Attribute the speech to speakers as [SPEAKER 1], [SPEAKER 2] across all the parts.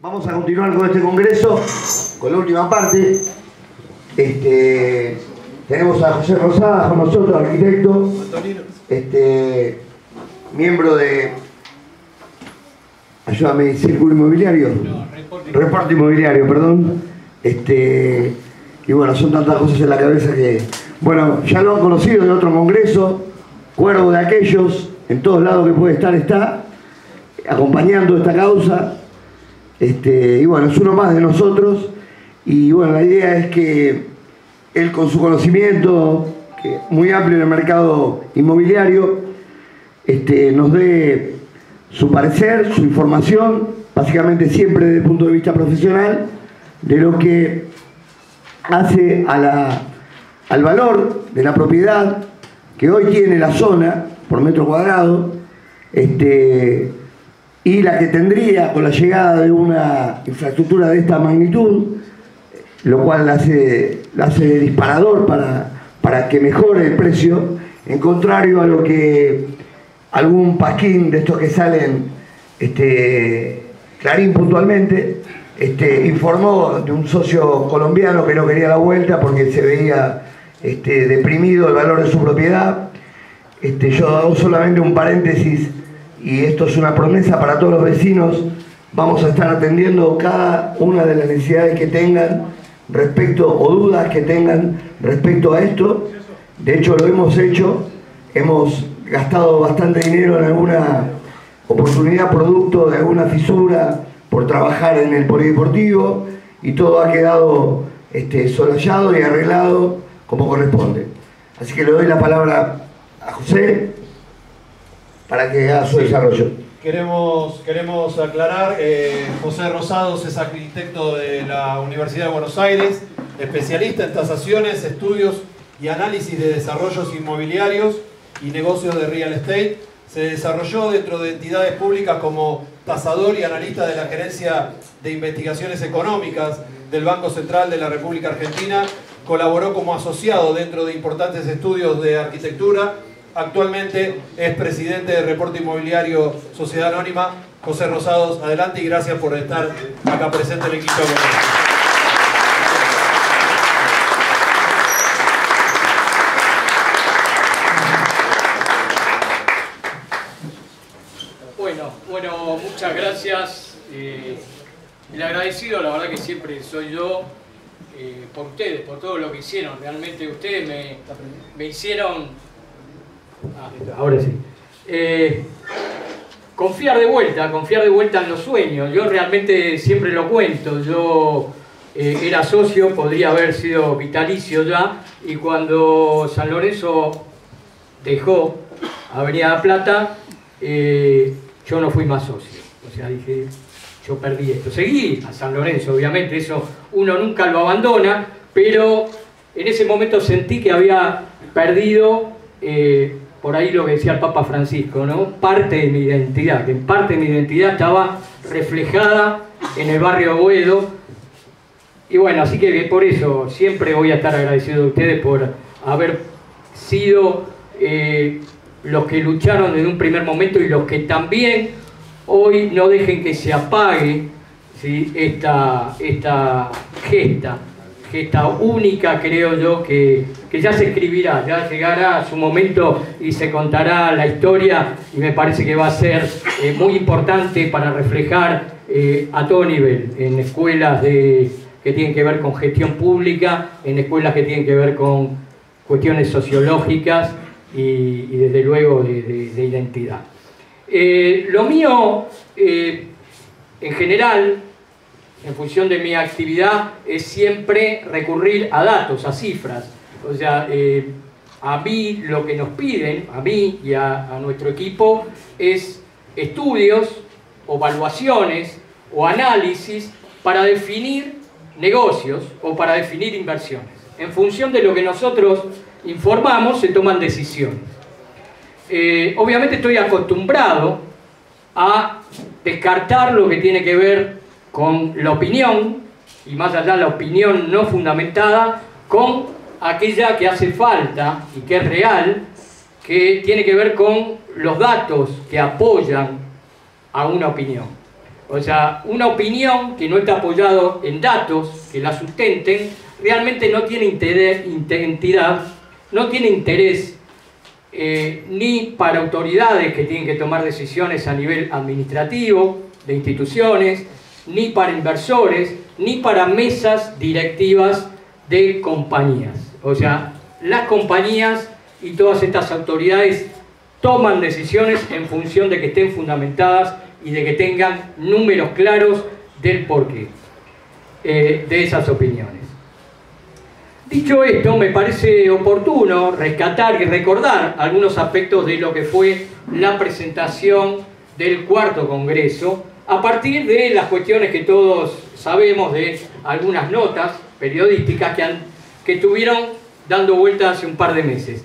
[SPEAKER 1] Vamos a continuar con este congreso, con la última parte. Tenemos a José Rosada con nosotros, arquitecto, miembro de, ayúdame, Círculo Inmobiliario, Reparto Inmobiliario, perdón. Y bueno, son tantas cosas en la cabeza que, bueno, ya lo han conocido de otro congreso, cuervo de aquellos, en todos lados que puede estar, está acompañando esta causa. Y bueno, es uno más de nosotros. Y bueno, la idea es que él, con su conocimiento muy amplio en el mercado inmobiliario, nos dé su parecer, su información, básicamente siempre desde el punto de vista profesional, de lo que hace al valor de la propiedad que hoy tiene la zona por metro cuadrado, y la que tendría con la llegada de una infraestructura de esta magnitud, lo cual la hace disparador para que mejore el precio, en contrario a lo que algún pasquín de estos que salen, Clarín puntualmente, informó de un socio colombiano que no quería la vuelta porque se veía deprimido el valor de su propiedad. Yo hago solamente un paréntesis, y esto es una promesa para todos los vecinos. Vamos a estar atendiendo cada una de las necesidades que tengan respecto, o dudas que tengan respecto a esto. De hecho, lo hemos hecho, hemos gastado bastante dinero en alguna oportunidad producto de alguna fisura por trabajar en el polideportivo, y todo ha quedado solayado y arreglado como corresponde. Así que le doy la palabra a José para que haga su desarrollo.
[SPEAKER 2] Queremos aclarar, José Rosados es arquitecto de la Universidad de Buenos Aires, especialista en tasaciones, estudios y análisis de desarrollos inmobiliarios y negocios de real estate. Se desarrolló dentro de entidades públicas como tasador y analista de la Gerencia de Investigaciones Económicas del Banco Central de la República Argentina. Colaboró como asociado dentro de importantes estudios de arquitectura. Actualmente es presidente de Reporte Inmobiliario Sociedad Anónima. José Rosados, adelante y gracias por estar acá presente en el equipo.
[SPEAKER 3] Bueno, muchas gracias. El agradecido, la verdad que siempre soy yo, por ustedes, por todo lo que hicieron. Realmente ustedes me hicieron... ahora sí. Confiar de vuelta en los sueños. Yo realmente siempre lo cuento. Yo era socio, podría haber sido vitalicio ya, y cuando San Lorenzo dejó Avenida La Plata, yo no fui más socio. O sea, dije, yo perdí esto. Seguí a San Lorenzo, obviamente, eso uno nunca lo abandona, pero en ese momento sentí que había perdido, por ahí lo que decía el Papa Francisco, ¿no? Parte de mi identidad, que en parte de mi identidad estaba reflejada en el barrio de Boedo. Y bueno, así que por eso siempre voy a estar agradecido de ustedes por haber sido los que lucharon desde un primer momento, y los que también hoy no dejen que se apague, ¿sí? esta gesta única, creo yo, que ya se escribirá, ya llegará su momento y se contará la historia, y me parece que va a ser muy importante para reflejar a todo nivel, en escuelas que tienen que ver con gestión pública, en escuelas que tienen que ver con cuestiones sociológicas y desde luego de identidad. Lo mío, en general, en función de mi actividad, es siempre recurrir a datos, a cifras. O sea, a mí lo que nos piden, a mí y a nuestro equipo, es estudios, o evaluaciones, o análisis para definir negocios o para definir inversiones. En función de lo que nosotros informamos, se toman decisiones. Obviamente estoy acostumbrado a descartar lo que tiene que ver con la opinión, y más allá de la opinión no fundamentada, con aquella que hace falta y que es real, que tiene que ver con los datos que apoyan a una opinión. O sea, una opinión que no está apoyada en datos que la sustenten, realmente no tiene entidad, no tiene interés ni para autoridades que tienen que tomar decisiones a nivel administrativo, de instituciones, ni para inversores, ni para mesas directivas de compañías. O sea, las compañías y todas estas autoridades toman decisiones en función de que estén fundamentadas y de que tengan números claros del porqué de esas opiniones. Dicho esto, me parece oportuno rescatar y recordar algunos aspectos de lo que fue la presentación del cuarto Congreso, a partir de las cuestiones que todos sabemos de algunas notas periodísticas que estuvieron dando vuelta hace un par de meses.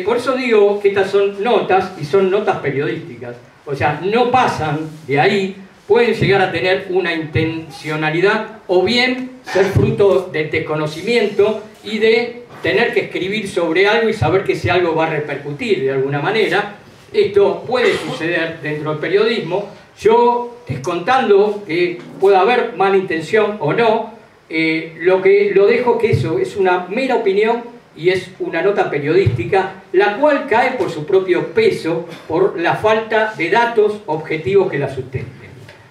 [SPEAKER 3] Por eso digo que estas son notas, y son notas periodísticas. O sea, no pasan de ahí, pueden llegar a tener una intencionalidad o bien ser fruto del desconocimiento y de tener que escribir sobre algo y saber que ese algo va a repercutir de alguna manera. Esto puede suceder dentro del periodismo. Yo, descontando que pueda haber mala intención o no, lo dejo que eso es una mera opinión y es una nota periodística, la cual cae por su propio peso, por la falta de datos objetivos que la sustenten.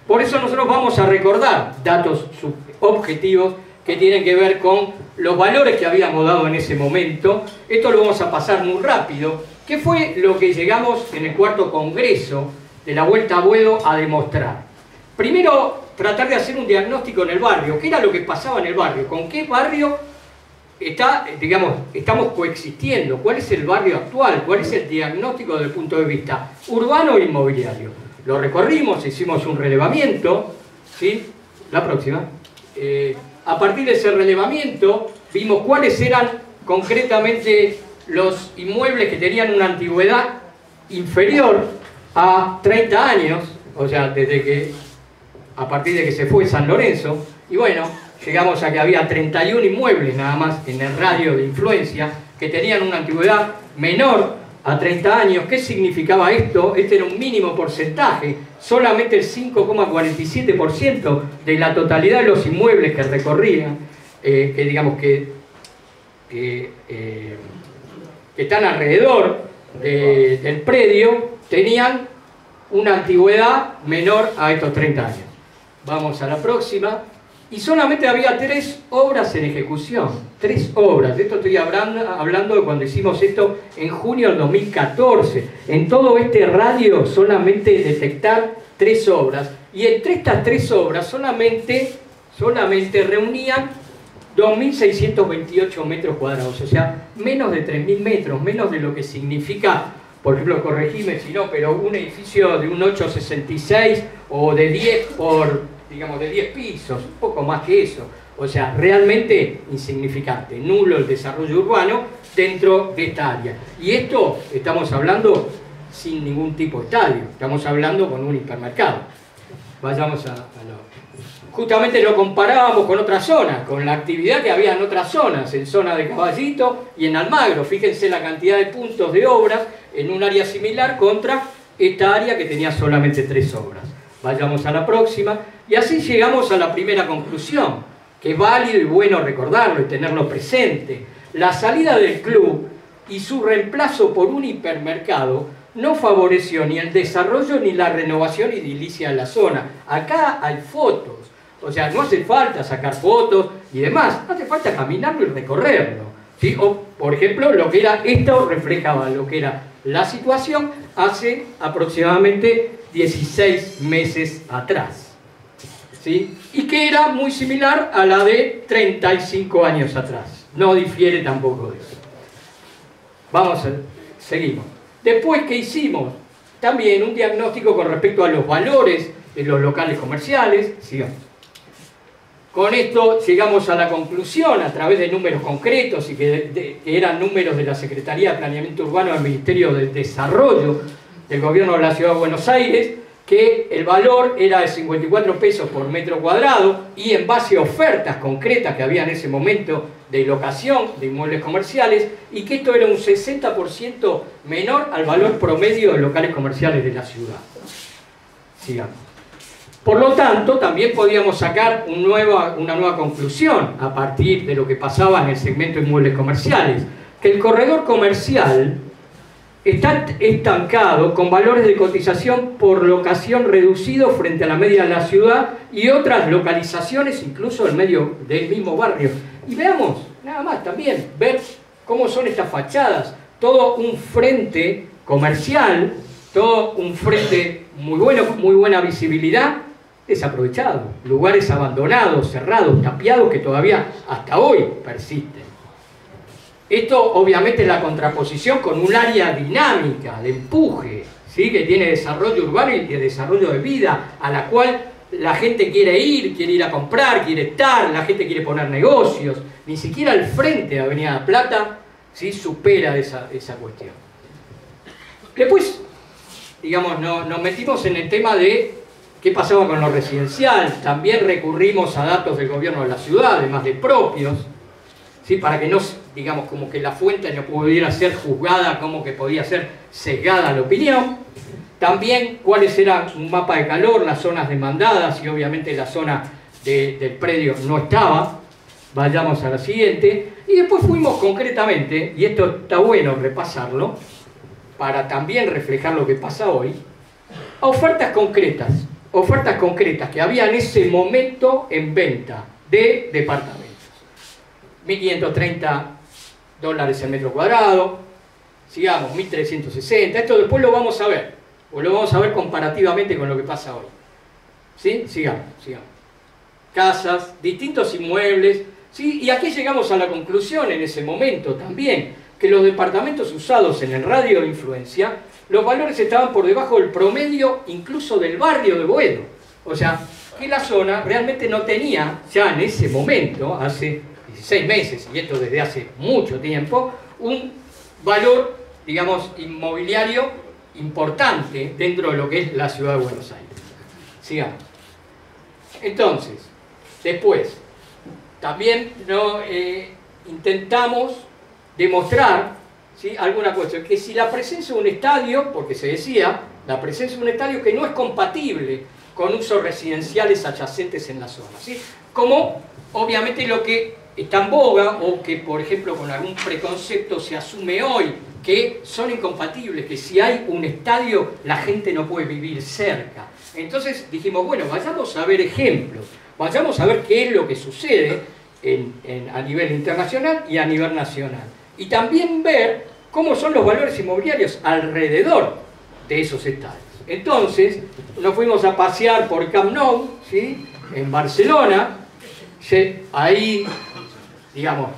[SPEAKER 3] Por eso nosotros vamos a recordar datos objetivos que tienen que ver con los valores que habíamos dado en ese momento. Esto lo vamos a pasar muy rápido. ¿Qué fue lo que llegamos en el cuarto Congreso de la Vuelta a Boedo a demostrar? Primero, tratar de hacer un diagnóstico en el barrio. ¿Qué era lo que pasaba en el barrio? ¿Con qué barrio estamos coexistiendo? ¿Cuál es el barrio actual? ¿Cuál es el diagnóstico desde el punto de vista urbano e inmobiliario? Lo recorrimos, hicimos un relevamiento, ¿sí? La próxima. A partir de ese relevamiento vimos cuáles eran concretamente los inmuebles que tenían una antigüedad inferior a 30 años, o sea, a partir de que se fue San Lorenzo, y bueno, llegamos a que había 31 inmuebles nada más en el radio de influencia que tenían una antigüedad menor a 30 años. ¿Qué significaba esto? Este era un mínimo porcentaje, solamente el 5,47% de la totalidad de los inmuebles que recorrían, que están alrededor del predio, tenían una antigüedad menor a estos 30 años. Vamos a la próxima. Y solamente había 3 obras en ejecución. 3 obras. De esto estoy hablando de cuando hicimos esto en junio del 2014. En todo este radio solamente detectar 3 obras. Y entre estas 3 obras solamente reunían 2.628 metros cuadrados. O sea, menos de 3.000 metros. Menos de lo que significa, por ejemplo, corregime si no, pero un edificio de un 866 o de 10 de 10 pisos, un poco más que eso. O sea, realmente insignificante, nulo el desarrollo urbano dentro de esta área. Y esto estamos hablando sin ningún tipo de estadio, estamos hablando con un hipermercado. Vayamos a lo... Justamente lo comparábamos con otras zonas, con la actividad que había en otras zonas, en zona de Caballito y en Almagro. Fíjense la cantidad de puntos de obras en un área similar contra esta área que tenía solamente 3 obras. Vayamos a la próxima. Y así llegamos a la primera conclusión, que es válido y bueno recordarlo y tenerlo presente. La salida del club y su reemplazo por un hipermercado no favoreció ni el desarrollo ni la renovación edilicia de la zona. Acá hay fotos, o sea, no hace falta sacar fotos y demás, hace falta caminarlo y recorrerlo, ¿sí? O, por ejemplo, lo que era esto reflejaba lo que era la situación hace aproximadamente 16 meses atrás. ¿Sí? Y que era muy similar a la de 35 años atrás. No difiere tampoco de eso. Seguimos. Después, ¿qué hicimos? También un diagnóstico con respecto a los valores de los locales comerciales. Sigamos. Con esto llegamos a la conclusión, a través de números concretos, y que eran números de la Secretaría de Planeamiento Urbano del Ministerio de Desarrollo del Gobierno de la Ciudad de Buenos Aires, que el valor era de 54 pesos por metro cuadrado y en base a ofertas concretas que había en ese momento de locación de inmuebles comerciales, y que esto era un 60% menor al valor promedio de locales comerciales de la ciudad. Sigamos. Por lo tanto, también podíamos sacar una nueva conclusión a partir de lo que pasaba en el segmento de inmuebles comerciales, que el corredor comercial está estancado con valores de cotización por locación reducidos frente a la media de la ciudad y otras localizaciones incluso en medio del mismo barrio. Y veamos, nada más también, ver cómo son estas fachadas. Todo un frente comercial, todo un frente muy bueno, muy buena visibilidad, desaprovechado. Lugares abandonados, cerrados, tapiados que todavía hasta hoy persisten. Esto obviamente es la contraposición con un área dinámica, de empuje, ¿sí? Que tiene desarrollo urbano y de desarrollo de vida, a la cual la gente quiere ir a comprar, quiere estar, la gente quiere poner negocios. Ni siquiera el frente de Avenida La Plata, ¿sí? Supera esa cuestión. Después, digamos, nos metimos en el tema de qué pasaba con lo residencial. También recurrimos a datos del gobierno de la ciudad, además de propios, ¿sí? Para que no, digamos, como que la fuente no pudiera ser juzgada, como que podía ser sesgada la opinión. También cuáles eran un mapa de calor, las zonas demandadas, y obviamente la zona del predio no estaba. Vayamos a la siguiente. Y después fuimos concretamente, y esto está bueno repasarlo, para también reflejar lo que pasa hoy, a ofertas concretas que había en ese momento en venta de departamentos. $1.530 el metro cuadrado, sigamos, 1.360, esto después lo vamos a ver, o lo vamos a ver comparativamente con lo que pasa hoy. ¿Sí? Sigamos. Casas, distintos inmuebles, ¿sí? Y aquí llegamos a la conclusión en ese momento también, que los departamentos usados en el radio de influencia, los valores estaban por debajo del promedio incluso del barrio de Boedo. O sea, que la zona realmente no tenía, ya en ese momento, hace 16 meses, y esto desde hace mucho tiempo, un valor, digamos, inmobiliario importante dentro de lo que es la ciudad de Buenos Aires. Sigamos. Entonces, después, también intentamos demostrar, ¿sí? Alguna cuestión, que si la presencia de un estadio, porque se decía, la presencia de un estadio que no es compatible con usos residenciales adyacentes en la zona, ¿sí? Como obviamente lo que está en boga, o que por ejemplo con algún preconcepto se asume hoy, que son incompatibles, que si hay un estadio la gente no puede vivir cerca. Entonces dijimos, bueno, vayamos a ver ejemplos, vayamos a ver qué es lo que sucede a nivel internacional y a nivel nacional. Y también ver cómo son los valores inmobiliarios alrededor de esos estadios. Entonces, nos fuimos a pasear por Camp Nou, ¿sí? En Barcelona. Ahí, digamos,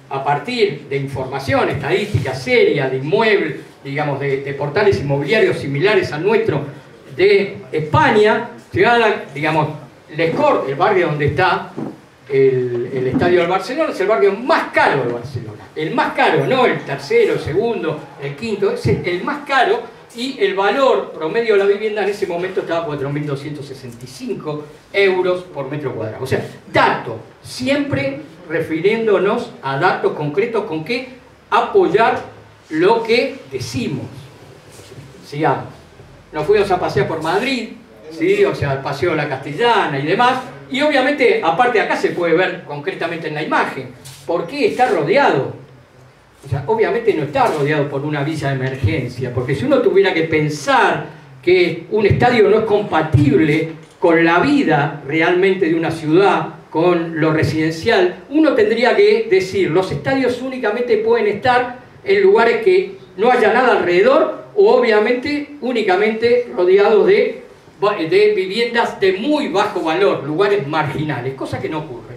[SPEAKER 3] a partir de información estadística seria, de inmuebles, digamos, de portales inmobiliarios similares al nuestro de España, digamos, Les Corts, el barrio donde está el estadio del Barcelona, es el barrio más caro de Barcelona. El más caro, no el tercero, el segundo, el quinto, es el más caro, y el valor promedio de la vivienda en ese momento estaba 4.265 euros por metro cuadrado. O sea, datos, siempre refiriéndonos a datos concretos con que apoyar lo que decimos. Sigamos. Nos fuimos a pasear por Madrid, ¿sí? O sea, el Paseo de la Castellana y demás. Y obviamente, aparte de acá se puede ver concretamente en la imagen, ¿por qué está rodeado? O sea, obviamente no está rodeado por una villa de emergencia, porque si uno tuviera que pensar que un estadio no es compatible con la vida realmente de una ciudad, con lo residencial, uno tendría que decir, los estadios únicamente pueden estar en lugares que no haya nada alrededor, o obviamente únicamente rodeados de viviendas de muy bajo valor, lugares marginales, cosa que no ocurre,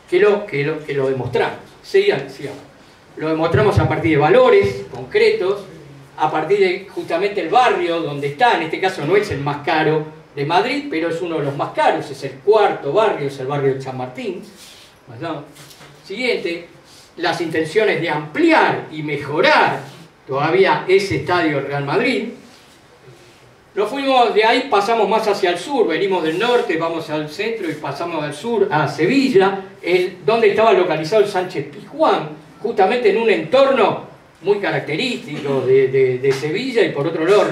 [SPEAKER 3] que lo demostramos. Sigamos. Lo demostramos a partir de valores concretos, a partir de justamente el barrio donde está. En este caso no es el más caro de Madrid, pero es uno de los más caros, es el cuarto barrio, es el barrio de San Martín. Siguiente, las intenciones de ampliar y mejorar todavía ese estadio del Real Madrid. Nos fuimos de ahí, pasamos más hacia el sur, venimos del norte, vamos al centro y pasamos al sur a Sevilla, donde estaba localizado el Sánchez Pizjuán, justamente en un entorno muy característico de Sevilla, y por otro lado,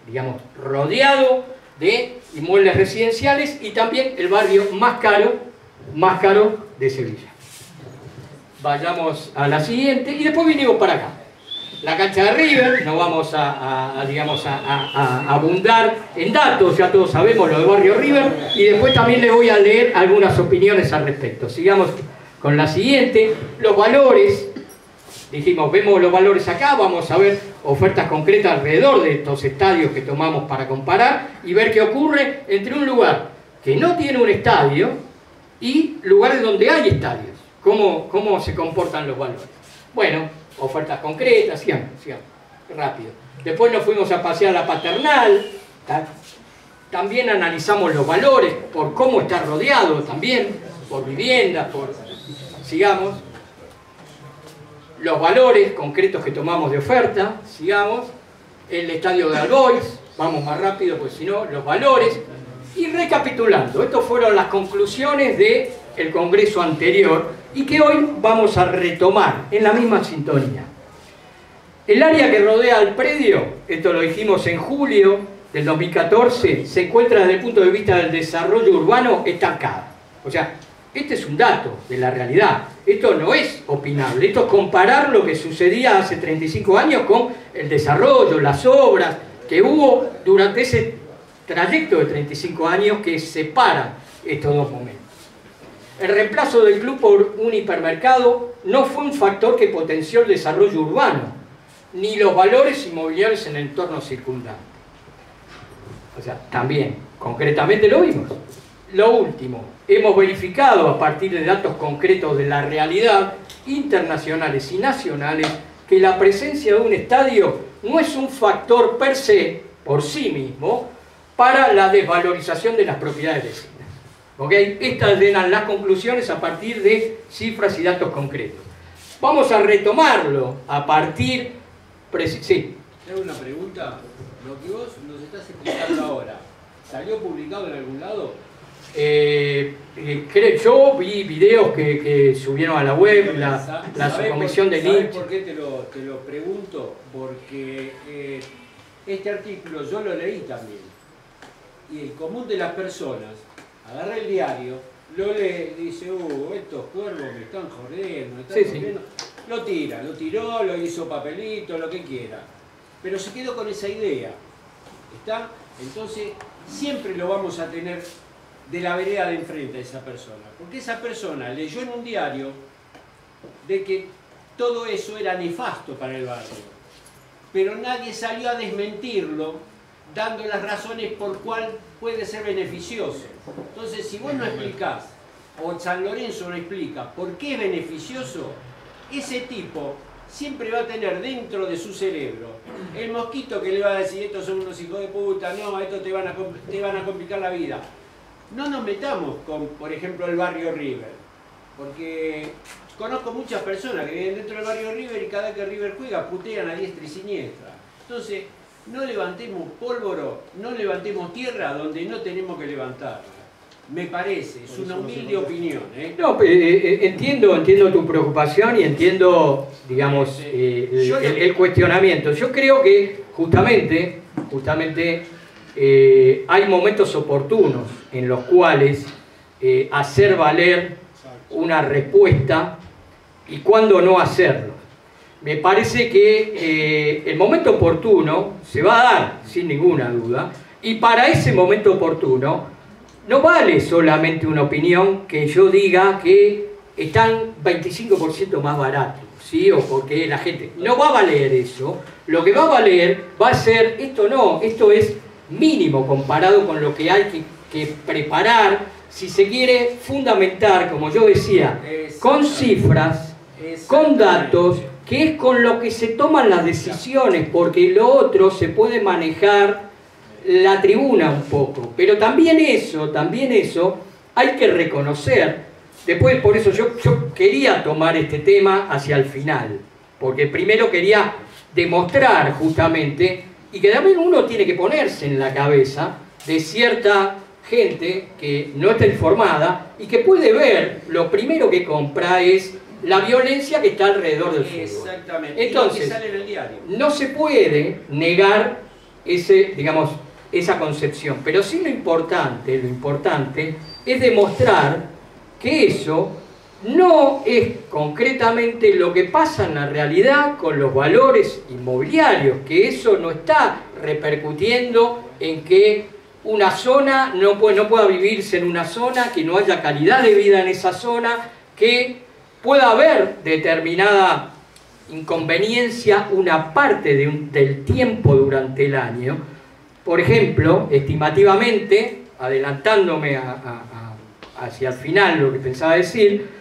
[SPEAKER 3] digamos, rodeado de inmuebles residenciales y también el barrio más caro de Sevilla. Vayamos a la siguiente y después vinimos para acá. La cancha de River, no vamos digamos, a abundar en datos, ya todos sabemos lo de Barrio River, y después también les voy a leer algunas opiniones al respecto. Sigamos con la siguiente, los valores. Dijimos, vemos los valores acá, vamos a ver ofertas concretas alrededor de estos estadios que tomamos para comparar y ver qué ocurre entre un lugar que no tiene un estadio y lugares donde hay estadios. ¿Cómo se comportan los valores? Bueno, ofertas concretas, sigamos, rápido. Después nos fuimos a pasear a la Paternal, también analizamos los valores por cómo está rodeado también, por viviendas, sigamos. Los valores concretos que tomamos de oferta, sigamos. El estadio de Albois, vamos más rápido porque si no, los valores. Y recapitulando, estas fueron las conclusiones del congreso anterior y que hoy vamos a retomar en la misma sintonía. El área que rodea al predio, esto lo dijimos en julio del 2014, se encuentra desde el punto de vista del desarrollo urbano estancada. O sea, este es un dato de la realidad. Esto no es opinable. Esto es comparar lo que sucedía hace 35 años con el desarrollo, las obras que hubo durante ese trayecto de 35 años que separan estos dos momentos. El reemplazo del club por un hipermercado no fue un factor que potenció el desarrollo urbano, ni los valores inmobiliarios en el entorno circundante. O sea, también, concretamente lo vimos. Lo último, hemos verificado a partir de datos concretos de la realidad, internacionales y nacionales, que la presencia de un estadio no es un factor per se, por sí mismo, para la desvalorización de las propiedades vecinas. ¿Okay? Estas eran las conclusiones a partir de cifras y datos concretos. Vamos a retomarlo a partir... Sí.
[SPEAKER 4] Te hago una pregunta. Lo que vos nos estás explicando ahora, ¿salió publicado en algún lado?
[SPEAKER 3] Yo vi videos que subieron a la web, la subcomisión de
[SPEAKER 4] ¿Sabés
[SPEAKER 3] Lynch.
[SPEAKER 4] por qué te lo pregunto? Porque este artículo yo lo leí también. Y el común de las personas agarra el diario, lo lee, dice, estos cuervos me están jodiendo, me están jodiendo. Lo tiró, lo hizo papelito, lo que quiera. Pero se quedó con esa idea. ¿Está? Entonces, siempre lo vamos a tener de la vereda de enfrente a esa persona. Porque esa persona leyó en un diario de que todo eso era nefasto para el barrio. Pero nadie salió a desmentirlo, dando las razones por cuál puede ser beneficioso. Entonces, si vos no explicás, o San Lorenzo no explica por qué es beneficioso, ese tipo siempre va a tener dentro de su cerebro el mosquito que le va a decir, estos son unos hijos de puta, no, estos te van a complicar la vida. No nos metamos con, por ejemplo, el barrio River, porque conozco muchas personas que viven dentro del barrio River y cada vez que River juega putean a diestra y siniestra. Entonces, no levantemos pólvoro, no levantemos tierra donde no tenemos que levantarla. Me parece, es una humilde opinión.
[SPEAKER 3] No, entiendo tu preocupación y entiendo, digamos, el cuestionamiento. Yo creo que justamente hay momentos oportunos en los cuales hacer valer una respuesta y cuándo no hacerlo. Me parece que el momento oportuno se va a dar, sin ninguna duda, y para ese momento oportuno no vale solamente una opinión que yo diga que están 25% más baratos, ¿sí? O porque la gente... No va a valer eso. Lo que va a valer va a ser, esto es mínimo comparado con lo que hay que preparar, si se quiere fundamentar, como yo decía, con cifras, con datos, que es con lo que se toman las decisiones, porque lo otro se puede manejar la tribuna un poco, pero también eso hay que reconocer. Después, por eso yo quería tomar este tema hacia el final, porque primero quería demostrar justamente, y que también uno tiene que ponerse en la cabeza de cierta gente que no está informada y que puede ver, lo primero que compra es la violencia que está alrededor del fútbol.
[SPEAKER 4] Exactamente.
[SPEAKER 3] Entonces,
[SPEAKER 4] y lo que sale en el diario.
[SPEAKER 3] No se puede negar ese, digamos, esa concepción. Pero sí lo importante es demostrar que eso no es concretamente lo que pasa en la realidad con los valores inmobiliarios, que eso no está repercutiendo en que una zona no pueda vivirse en una zona, que no haya calidad de vida en esa zona, que pueda haber determinada inconveniencia una parte del tiempo durante el año. Por ejemplo, estimativamente, adelantándome hacia el final lo que pensaba decir,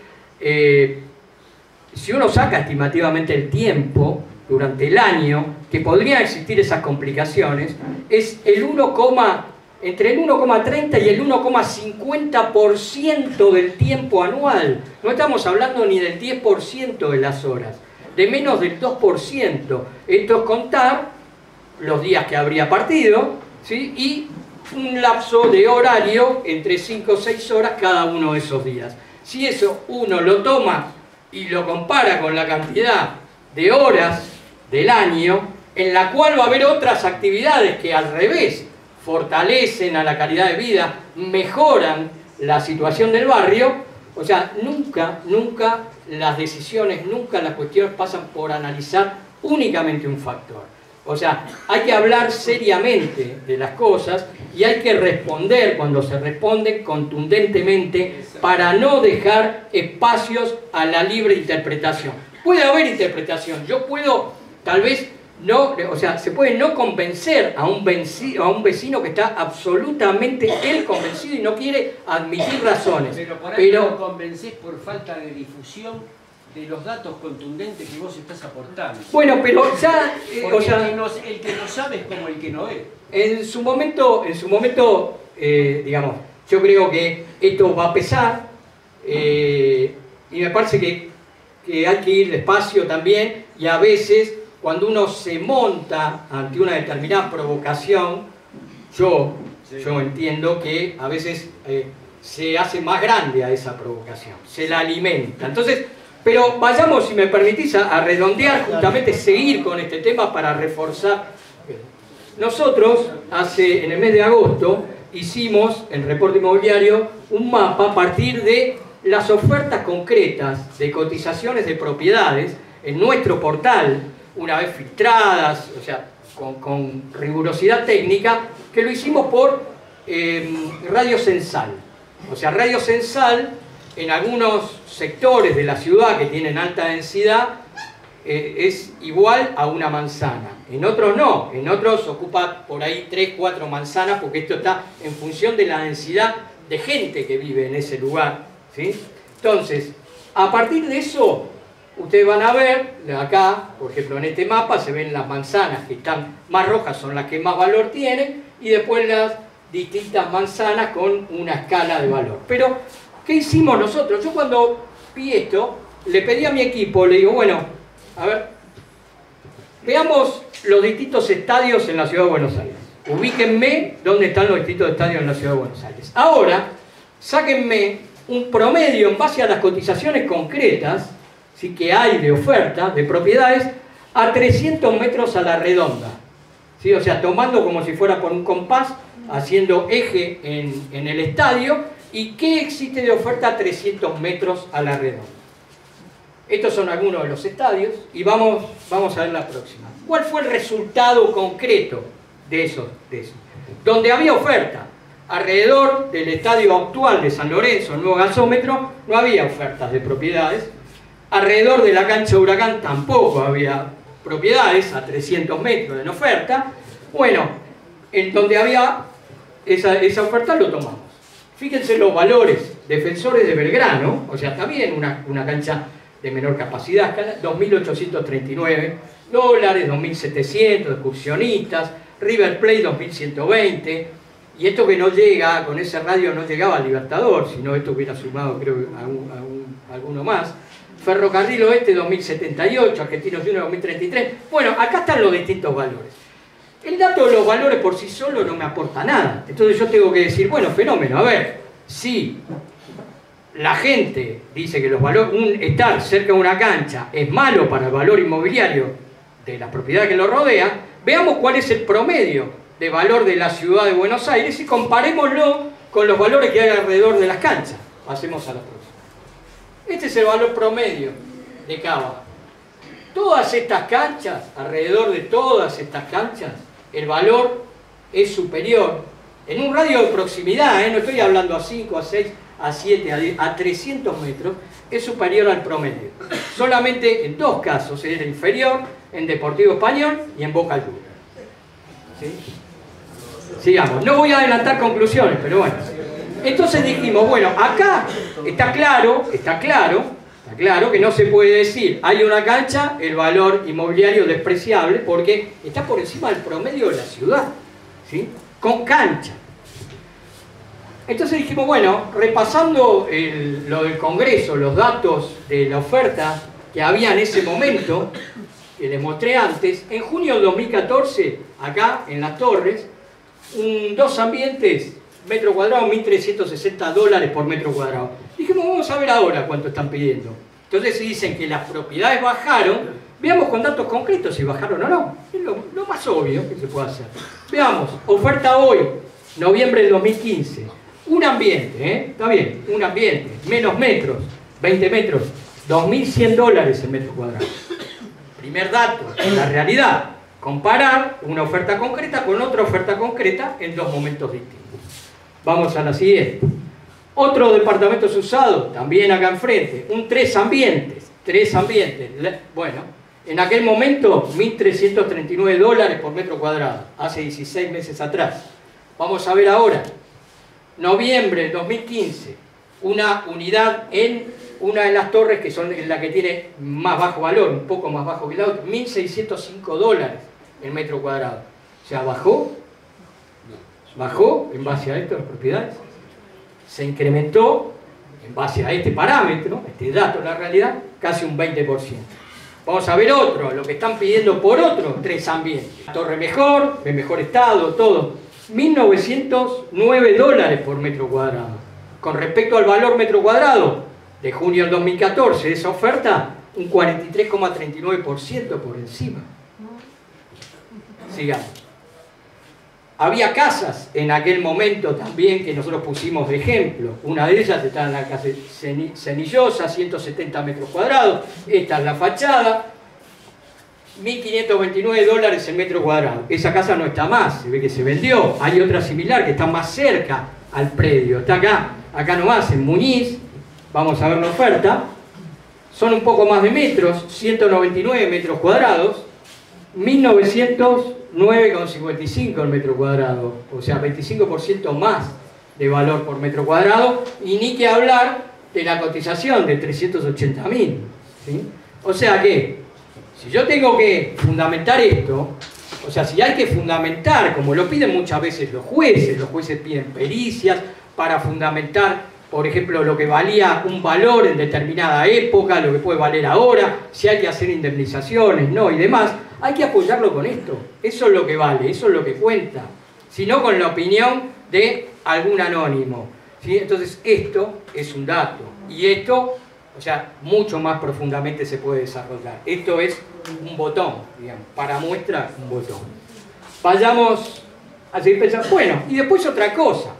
[SPEAKER 3] si uno saca estimativamente el tiempo durante el año que podrían existir esas complicaciones, es entre el 1,30 y el 1,50% del tiempo anual. No estamos hablando ni del 10% de las horas, de menos del 2%. Esto es contar los días que habría partido, ¿sí? Y un lapso de horario entre 5 o 6 horas cada uno de esos días. Si eso uno lo toma y lo compara con la cantidad de horas del año, en la cual va a haber otras actividades que al revés fortalecen a la calidad de vida, mejoran la situación del barrio, o sea, nunca las decisiones, nunca las cuestiones pasan por analizar únicamente un factor. O sea, hay que hablar seriamente de las cosas y hay que responder, cuando se responde, contundentemente, para no dejar espacios a la libre interpretación. Puede haber interpretación, yo puedo, tal vez, no, o sea, se puede no convencer a un vecino que está absolutamente él convencido y no quiere admitir razones.
[SPEAKER 4] Pero por ahí no lo convencés por falta de difusión de los datos contundentes que vos estás aportando.
[SPEAKER 3] Bueno, pero ya...
[SPEAKER 4] o sea, el que no sabe es como el que no ve.
[SPEAKER 3] En su momento digamos, yo creo que esto va a pesar y me parece que hay que ir despacio también, y a veces cuando uno se monta ante una determinada provocación, yo entiendo que a veces se hace más grande a esa provocación, se la alimenta. Entonces, pero vayamos, si me permitís, a redondear, justamente seguir con este tema para reforzar. Nosotros, en el mes de agosto, hicimos en Reporte Inmobiliario un mapa a partir de las ofertas concretas de cotizaciones de propiedades en nuestro portal, una vez filtradas, o sea, con rigurosidad técnica, que lo hicimos por radio censal. O sea, radio censal en algunos sectores de la ciudad que tienen alta densidad es igual a una manzana. En otros no, en otros ocupa por ahí 3, 4 manzanas, porque esto está en función de la densidad de gente que vive en ese lugar, ¿sí? Entonces, a partir de eso, ustedes van a ver, acá, por ejemplo, en este mapa se ven las manzanas que están más rojas, son las que más valor tienen, y después las distintas manzanas con una escala de valor. Pero, ¿qué hicimos nosotros? Yo cuando vi esto, le pedí a mi equipo, le digo, bueno, a ver, veamos los distintos estadios en la Ciudad de Buenos Aires. Ubíquenme dónde están los distintos estadios en la Ciudad de Buenos Aires. Ahora, sáquenme un promedio en base a las cotizaciones concretas, ¿sí?, que hay de oferta de propiedades a 300 metros a la redonda, ¿sí? O sea, tomando como si fuera por un compás, haciendo eje en el estadio, y qué existe de oferta a 300 metros a la redonda. Estos son algunos de los estadios y vamos a ver la próxima. ¿Cuál fue el resultado concreto de eso? Donde había oferta, alrededor del estadio actual de San Lorenzo, el nuevo gasómetro, no había ofertas de propiedades. Alrededor de la cancha de Huracán tampoco había propiedades a 300 metros en oferta. Bueno, en donde había esa oferta lo tomamos. Fíjense los valores. Defensores de Belgrano, o sea, también una cancha de menor capacidad, $2.839, 2.700, excursionistas, River Plate 2.120, y esto que no llega, con ese radio no llegaba al Libertador, sino esto hubiera sumado creo a alguno más. Ferrocarril Oeste 2.078, Argentinos Juniors 2.033. Bueno, acá están los distintos valores. El dato de los valores por sí solo no me aporta nada. Entonces yo tengo que decir, bueno, fenómeno, a ver, si la gente dice que los valores, estar cerca de una cancha es malo para el valor inmobiliario de la propiedad que lo rodea, veamos cuál es el promedio de valor de la ciudad de Buenos Aires y comparémoslo con los valores que hay alrededor de las canchas. Pasemos a la próxima. Este es el valor promedio de Cava. Todas estas canchas, alrededor de todas estas canchas, el valor es superior, en un radio de proximidad, no estoy hablando a 5, a 6, a 7, a 300 metros, es superior al promedio. Solamente en 2 casos, era inferior, en Deportivo Español y en Boca Juniors. ¿Sí? Sigamos, no voy a adelantar conclusiones, pero bueno. Entonces dijimos, bueno, acá está claro que no se puede decir, hay una cancha, el valor inmobiliario despreciable, porque está por encima del promedio de la ciudad, ¿sí? Con cancha. Entonces dijimos, bueno, repasando lo del Congreso, los datos de la oferta que había en ese momento, que les mostré antes, en junio de 2014, acá en Las Torres, 2 ambientes, metro cuadrado, $1.360 por metro cuadrado. Dijimos, vamos a ver ahora cuánto están pidiendo. Entonces si dicen que las propiedades bajaron, veamos con datos concretos si bajaron o no. Es lo más obvio que se puede hacer. Veamos, oferta hoy, noviembre del 2015. Un ambiente, está bien, un ambiente, menos metros, 20 metros, $2.100 el metro cuadrado. Primer dato, la realidad. Comparar una oferta concreta con otra oferta concreta en 2 momentos distintos. Vamos a la siguiente. Otro departamento usado, también acá enfrente, 3 ambientes. Bueno, en aquel momento, $1.339 por metro cuadrado, hace 16 meses atrás. Vamos a ver ahora, noviembre de 2015, una unidad en una de las torres que son la que tiene más bajo valor, un poco más bajo que la otra, $1.605 el metro cuadrado. O sea, bajó en base a esto las propiedades, se incrementó en base a este parámetro, este dato, la realidad, casi un 20%. Vamos a ver otro, lo que están pidiendo por otro, 3 ambientes. Torre mejor, de mejor estado, todo. $1.909 por metro cuadrado. Con respecto al valor metro cuadrado de junio del 2014, de esa oferta, un 43,39% por encima. Sigamos. Había casas en aquel momento también que nosotros pusimos de ejemplo. Una de ellas está en la calle Cenillosa, 170 metros cuadrados. Esta es la fachada. $1.529 el metro cuadrado. Esa casa no está más, se ve que se vendió. Hay otra similar que está más cerca al predio. Está acá nomás, en Muñiz. Vamos a ver la oferta. Son un poco más de metros, 199 metros cuadrados. 1.909,55 el metro cuadrado, o sea, 25% más de valor por metro cuadrado, y ni que hablar de la cotización de 380.000, ¿sí? O sea que, si yo tengo que fundamentar esto, o sea, si hay que fundamentar, como lo piden muchas veces los jueces piden pericias para fundamentar, por ejemplo, lo que valía un valor en determinada época, lo que puede valer ahora, si hay que hacer indemnizaciones, no, y demás, hay que apoyarlo con esto. Eso es lo que vale, eso es lo que cuenta. Si no con la opinión de algún anónimo, ¿sí? Entonces, esto es un dato. Y esto, o sea, mucho más profundamente se puede desarrollar. Esto es un botón, digamos, para muestra, un botón. Vayamos a seguir pensando. Bueno, y después otra cosa.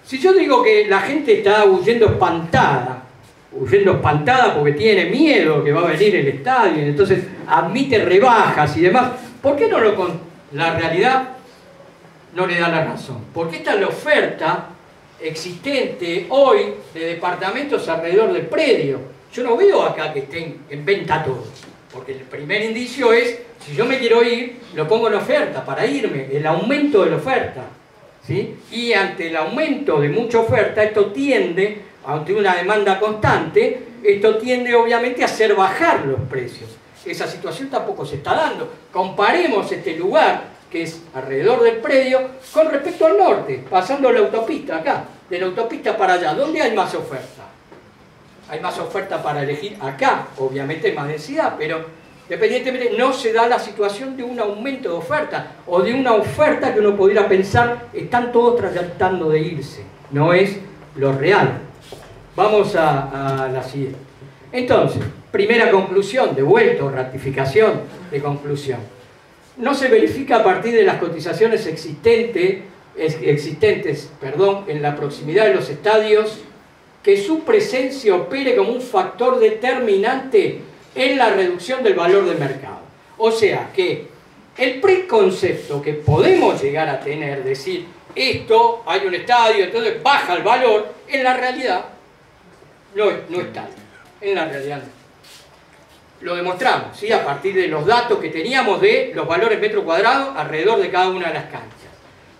[SPEAKER 3] Si yo digo que la gente está huyendo espantada porque tiene miedo que va a venir el estadio, y entonces admite rebajas y demás, ¿por qué la realidad no le da la razón? Porque esta es la oferta existente hoy de departamentos alrededor del predio. Yo no veo acá que estén en venta todos, porque el primer indicio es, si yo me quiero ir, lo pongo en oferta para irme, el aumento de la oferta, ¿sí? Y ante el aumento de mucha oferta, esto tiende, ante una demanda constante, esto tiende obviamente a hacer bajar los precios. Esa situación tampoco se está dando. Comparemos este lugar, que es alrededor del predio, con respecto al norte, pasando la autopista acá, de la autopista para allá. ¿Dónde hay más oferta? Hay más oferta para elegir acá, obviamente hay más densidad, pero independientemente no se da la situación de un aumento de oferta, o de una oferta que uno pudiera pensar, están todos tratando de irse. No es lo real. Vamos a la siguiente. Entonces, primera conclusión, ratificación de conclusión. no se verifica a partir de las cotizaciones existentes en la proximidad de los estadios que su presencia opere como un factor determinante en la reducción del valor de mercado. O sea que el preconcepto que podemos llegar a tener, decir, esto, hay un estadio, entonces baja el valor, en la realidad no es tal. En la realidad no. Lo demostramos, ¿sí? A partir de los datos que teníamos de los valores metro cuadrado alrededor de cada una de las canchas.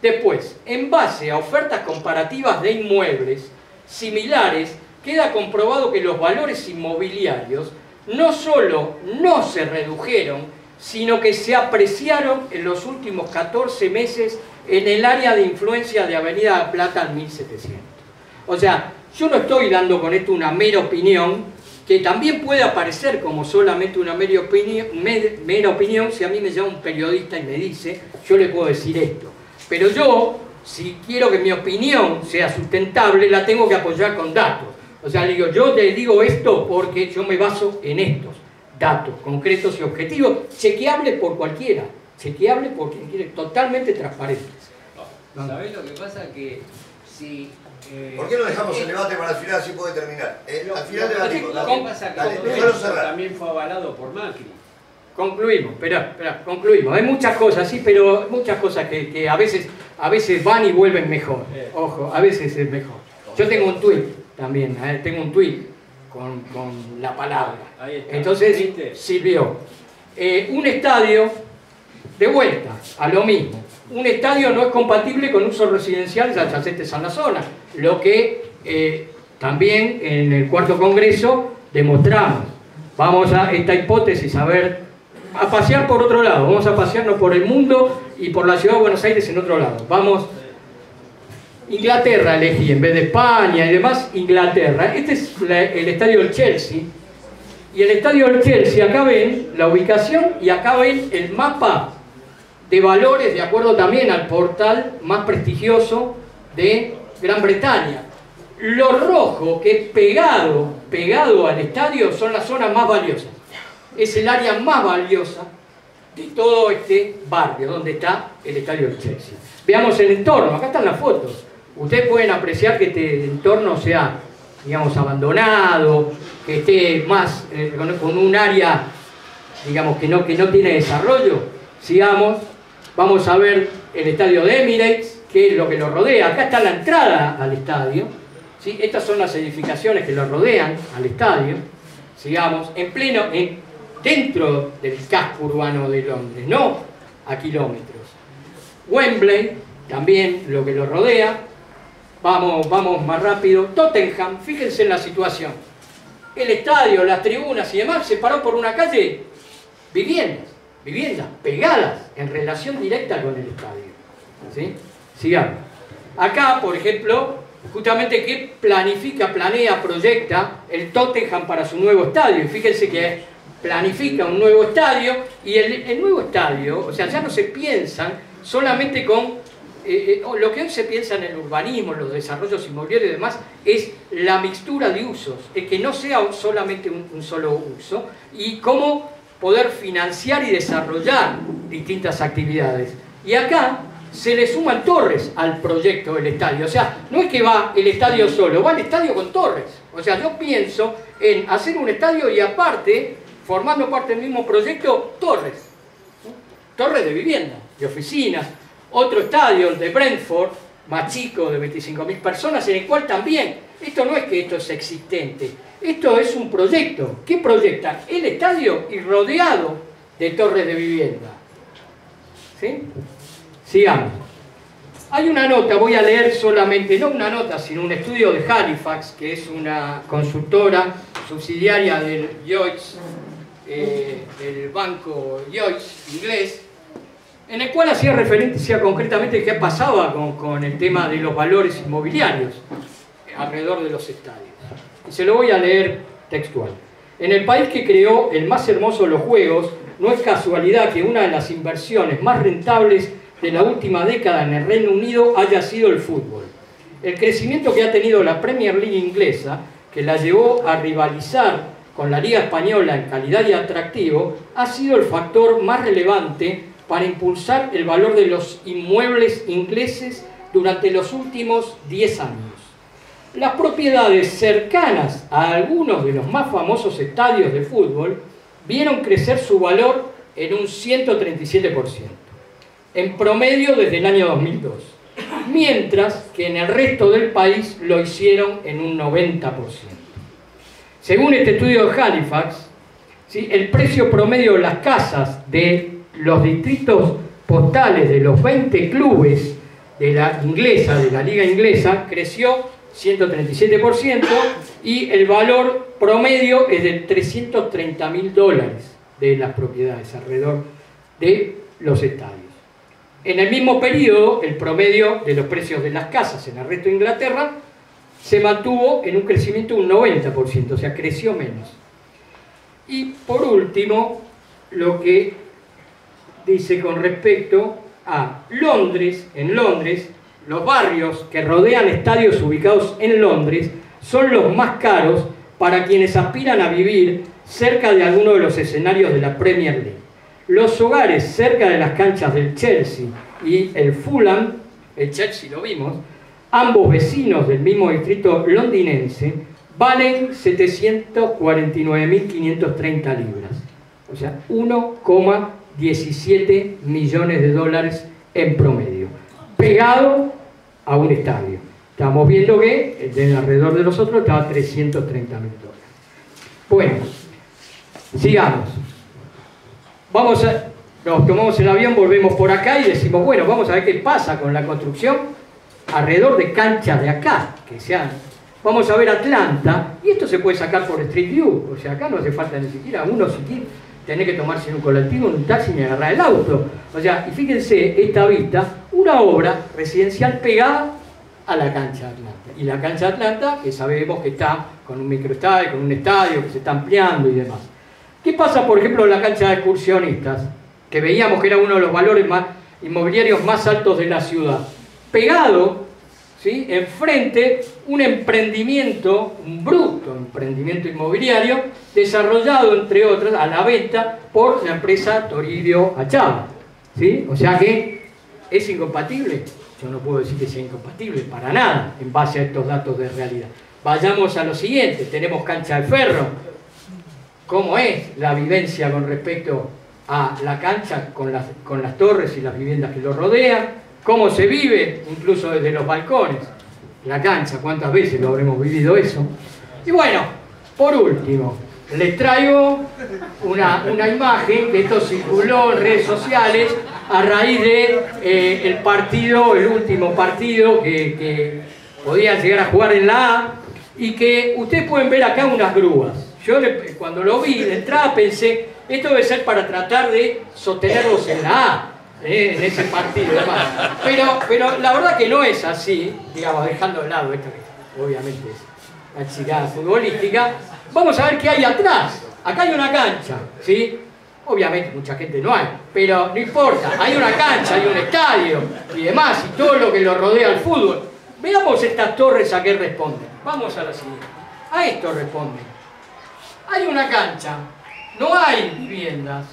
[SPEAKER 3] Después, en base a ofertas comparativas de inmuebles similares, queda comprobado que los valores inmobiliarios no solo no se redujeron, sino que se apreciaron en los últimos 14 meses en el área de influencia de Avenida Plata al 1700. O sea, yo no estoy dando con esto una mera opinión, que también puede aparecer como solamente una mera opinión si a mí me llama un periodista y me dice, yo le puedo decir esto. Pero yo, si quiero que mi opinión sea sustentable, la tengo que apoyar con datos. O sea, le digo, yo le digo esto porque yo me baso en estos datos concretos y objetivos, chequeables por cualquiera, chequeables por quien quiere, totalmente transparentes.
[SPEAKER 4] ¿Sabés lo que pasa? Que si...
[SPEAKER 5] ¿Por qué no dejamos el debate para el final así puede terminar? Al final debatimos.
[SPEAKER 4] Lo que pasa que todo esto también fue avalado por Macri.
[SPEAKER 3] Concluimos, concluimos. Hay muchas cosas, sí, pero muchas cosas que a veces van y vuelven mejor. Ojo, a veces es mejor. Yo tengo un tuit también, tengo un tuit con la palabra. Entonces, sirvió. Un estadio, de vuelta, a lo mismo. Un estadio no es compatible con usos residenciales adyacentes a la zona, lo que también en el cuarto congreso demostramos. Vamos a esta hipótesis a pasear por otro lado, vamos a pasearnos por el mundo y por la ciudad de Buenos Aires en otro lado. Vamos, Inglaterra elegí, en vez de España y demás, Inglaterra. Este es el estadio del Chelsea, y el estadio del Chelsea, acá ven la ubicación y acá ven el mapa de valores de acuerdo también al portal más prestigioso de Gran Bretaña. Lo rojo que es pegado al estadio son las zonas más valiosas. Es el área más valiosa de todo este barrio donde está el estadio del Chelsea. Veamos el entorno, acá están las fotos. Ustedes pueden apreciar que este entorno sea, digamos, abandonado, que esté más con un área, digamos, que no tiene desarrollo. Sigamos. Vamos a ver el estadio de Emirates, que es lo que lo rodea. Acá está la entrada al estadio, ¿sí? Estas son las edificaciones que lo rodean al estadio. Sigamos, dentro del casco urbano de Londres, no a kilómetros. Wembley, también lo que lo rodea. Vamos más rápido. Tottenham, fíjense en la situación. El estadio, las tribunas y demás, se paró por una calle, viviendas pegadas en relación directa con el estadio. ¿Sí? Sigamos. Acá, por ejemplo, justamente que planea, proyecta el Tottenham para su nuevo estadio. Y fíjense que planifica un nuevo estadio, y el nuevo estadio, o sea, ya no se piensan solamente con... lo que hoy se piensa en el urbanismo, en los desarrollos inmobiliarios y demás, es la mixtura de usos, es que no sea solamente un solo uso, y cómo poder financiar y desarrollar distintas actividades. Y acá se le suman torres al proyecto del estadio. O sea, no es que va el estadio solo, va el estadio con torres. O sea, yo pienso en hacer un estadio y aparte, formando parte del mismo proyecto, torres. Torres de vivienda, de oficinas. Otro estadio, el de Brentford, más chico, de 25.000 personas, en el cual también, esto no es que esto es existente, esto es un proyecto. ¿Qué proyectan? El estadio y rodeado de torres de vivienda. ¿Sí? Sigamos. Hay una nota, voy a leer solamente, no una nota, sino un estudio de Halifax, que es una consultora subsidiaria del Lloyds, del banco Lloyds inglés, en el cual hacía referencia concretamente qué pasaba con el tema de los valores inmobiliarios alrededor de los estadios. Y se lo voy a leer textual. En el país que creó el más hermoso de los juegos, no es casualidad que una de las inversiones más rentables de la última década en el Reino Unido haya sido el fútbol. El crecimiento que ha tenido la Premier League inglesa, que la llevó a rivalizar con la Liga Española en calidad y atractivo, ha sido el factor más relevante para impulsar el valor de los inmuebles ingleses durante los últimos 10 años. Las propiedades cercanas a algunos de los más famosos estadios de fútbol vieron crecer su valor en un 137%, en promedio desde el año 2002, mientras que en el resto del país lo hicieron en un 90%. Según este estudio de Halifax, ¿sí?, el precio promedio de las casas de los distritos postales de los 20 clubes de la liga inglesa, creció 137% y el valor promedio es de $330.000 de las propiedades alrededor de los estadios. En el mismo periodo, el promedio de los precios de las casas en el resto de Inglaterra se mantuvo en un crecimiento de un 90%, o sea, creció menos. Y por último, lo que dice con respecto a Londres, en Londres, los barrios que rodean estadios ubicados en Londres son los más caros para quienes aspiran a vivir cerca de alguno de los escenarios de la Premier League. Los hogares cerca de las canchas del Chelsea y el Fulham, el Chelsea lo vimos, ambos vecinos del mismo distrito londinense, valen 749.530 libras, o sea, 1,17 millones de dólares en promedio, pegado a un estadio. Estamos viendo que alrededor de los otros estaba 330.000 dólares. Bueno, sigamos. Nos tomamos el avión, volvemos por acá y decimos, bueno, vamos a ver qué pasa con la construcción alrededor de canchas de acá, que sean. Vamos a ver Atlanta, y esto se puede sacar por Street View, o sea, acá no hace falta ni siquiera uno si quiere tener que tomarse en un colectivo, en un taxi ni agarrar el auto. O sea, y fíjense esta vista, una obra residencial pegada a la cancha de Atlanta. Y la cancha de Atlanta, que sabemos que está con un microestadio, con un estadio que se está ampliando y demás. ¿Qué pasa, por ejemplo, en la cancha de excursionistas? Que veíamos que era uno de los valores inmobiliarios más altos de la ciudad. Pegado, ¿sí?, enfrente, un emprendimiento, un bruto emprendimiento inmobiliario, desarrollado, entre otras, a la venta por la empresa Toribio Achava, ¿sí? O sea que es incompatible. Yo no puedo decir que sea incompatible, para nada, en base a estos datos de realidad. Vayamos a lo siguiente, tenemos cancha de ferro. ¿Cómo es la vivencia con respecto a la cancha con las torres y las viviendas que lo rodean? ¿Cómo se vive, incluso desde los balcones? La cancha, ¿cuántas veces lo habremos vivido eso? Y bueno, por último, les traigo una imagen que esto circuló en redes sociales a raíz de el último partido que podían llegar a jugar en la A, y que ustedes pueden ver acá unas grúas. Yo cuando lo vi de entrada pensé, esto debe ser para tratar de sostenerlos en la A, en ese partido y demás. Pero la verdad que no es así, digamos, dejando de lado esto que obviamente es la chicada futbolística. Vamos a ver qué hay atrás. Acá hay una cancha, ¿sí? Obviamente mucha gente no hay, pero no importa, hay una cancha, hay un estadio y demás, y todo lo que lo rodea al fútbol. Veamos estas torres a qué responden. Vamos a la siguiente. A esto responden. Hay una cancha, no hay viviendas,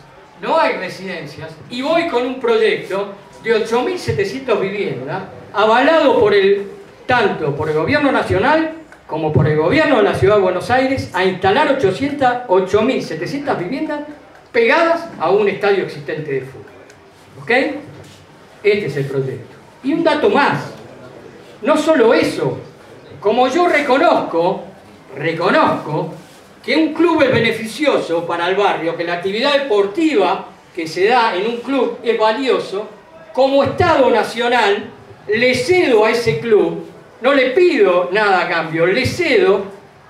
[SPEAKER 3] no hay residencias, y voy con un proyecto de 8.700 viviendas, avalado tanto por el gobierno nacional como por el gobierno de la ciudad de Buenos Aires, a instalar 8.700 viviendas pegadas a un estadio existente de fútbol. ¿Ok? Este es el proyecto. Y un dato más, no solo eso, como yo reconozco que un club es beneficioso para el barrio, que la actividad deportiva que se da en un club es valioso, como Estado Nacional le cedo a ese club, no le pido nada a cambio, le cedo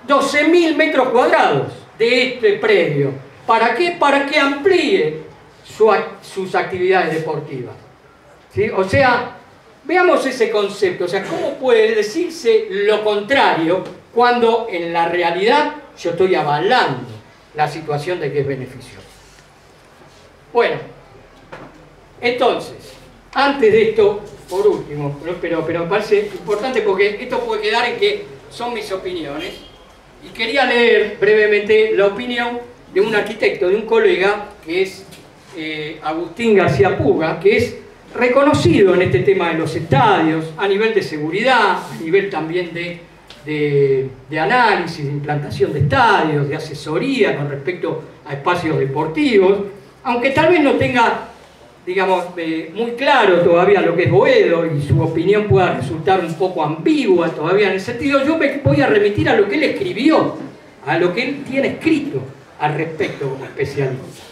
[SPEAKER 3] 12.000 metros cuadrados de este predio. ¿Para qué? Para que amplíe sus actividades deportivas. ¿Sí? O sea, veamos ese concepto. O sea, ¿cómo puede decirse lo contrario cuando en la realidad yo estoy avalando la situación de que es beneficioso? Bueno, entonces, antes de esto, por último, pero me parece importante porque esto puede quedar en que son mis opiniones, y quería leer brevemente la opinión de un arquitecto, de un colega que es Agustín García Puga, que es reconocido en este tema de los estadios, a nivel de seguridad, a nivel también de análisis, de implantación de estadios, de asesoría con respecto a espacios deportivos, aunque tal vez no tenga, digamos, muy claro todavía lo que es Boedo y su opinión pueda resultar un poco ambigua todavía en ese sentido. Yo me voy a remitir a lo que él escribió, a lo que él tiene escrito al respecto como especialista.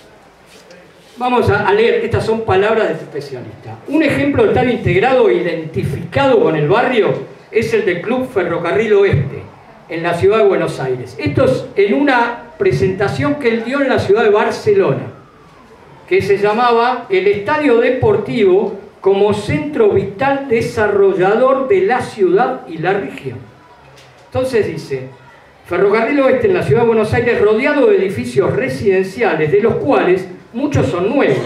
[SPEAKER 3] Vamos a leer, estas son palabras de este especialista. Un ejemplo de estadio integrado e identificado con el barrio es el del Club Ferrocarril Oeste, en la ciudad de Buenos Aires. Esto es en una presentación que él dio en la ciudad de Barcelona, que se llamaba el Estadio Deportivo como centro vital desarrollador de la ciudad y la región. Entonces dice, Ferrocarril Oeste en la ciudad de Buenos Aires, rodeado de edificios residenciales, de los cuales muchos son nuevos,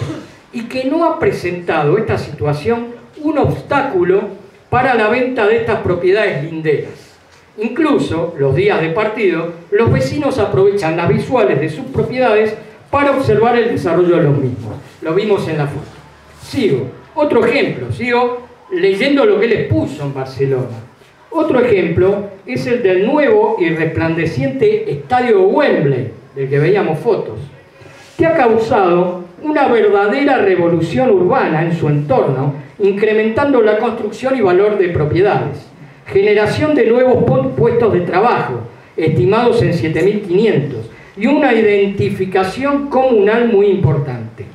[SPEAKER 3] y que no ha presentado esta situación un obstáculo para la venta de estas propiedades linderas. Incluso, los días de partido, los vecinos aprovechan las visuales de sus propiedades para observar el desarrollo de los mismos. Lo vimos en la foto. Sigo. Otro ejemplo. Sigo leyendo lo que él expuso en Barcelona. Otro ejemplo es el del nuevo y resplandeciente estadio Wembley, del que veíamos fotos, que ha causado una verdadera revolución urbana en su entorno, incrementando la construcción y valor de propiedades, generación de nuevos puestos de trabajo, estimados en 7.500, y una identificación comunal muy importante.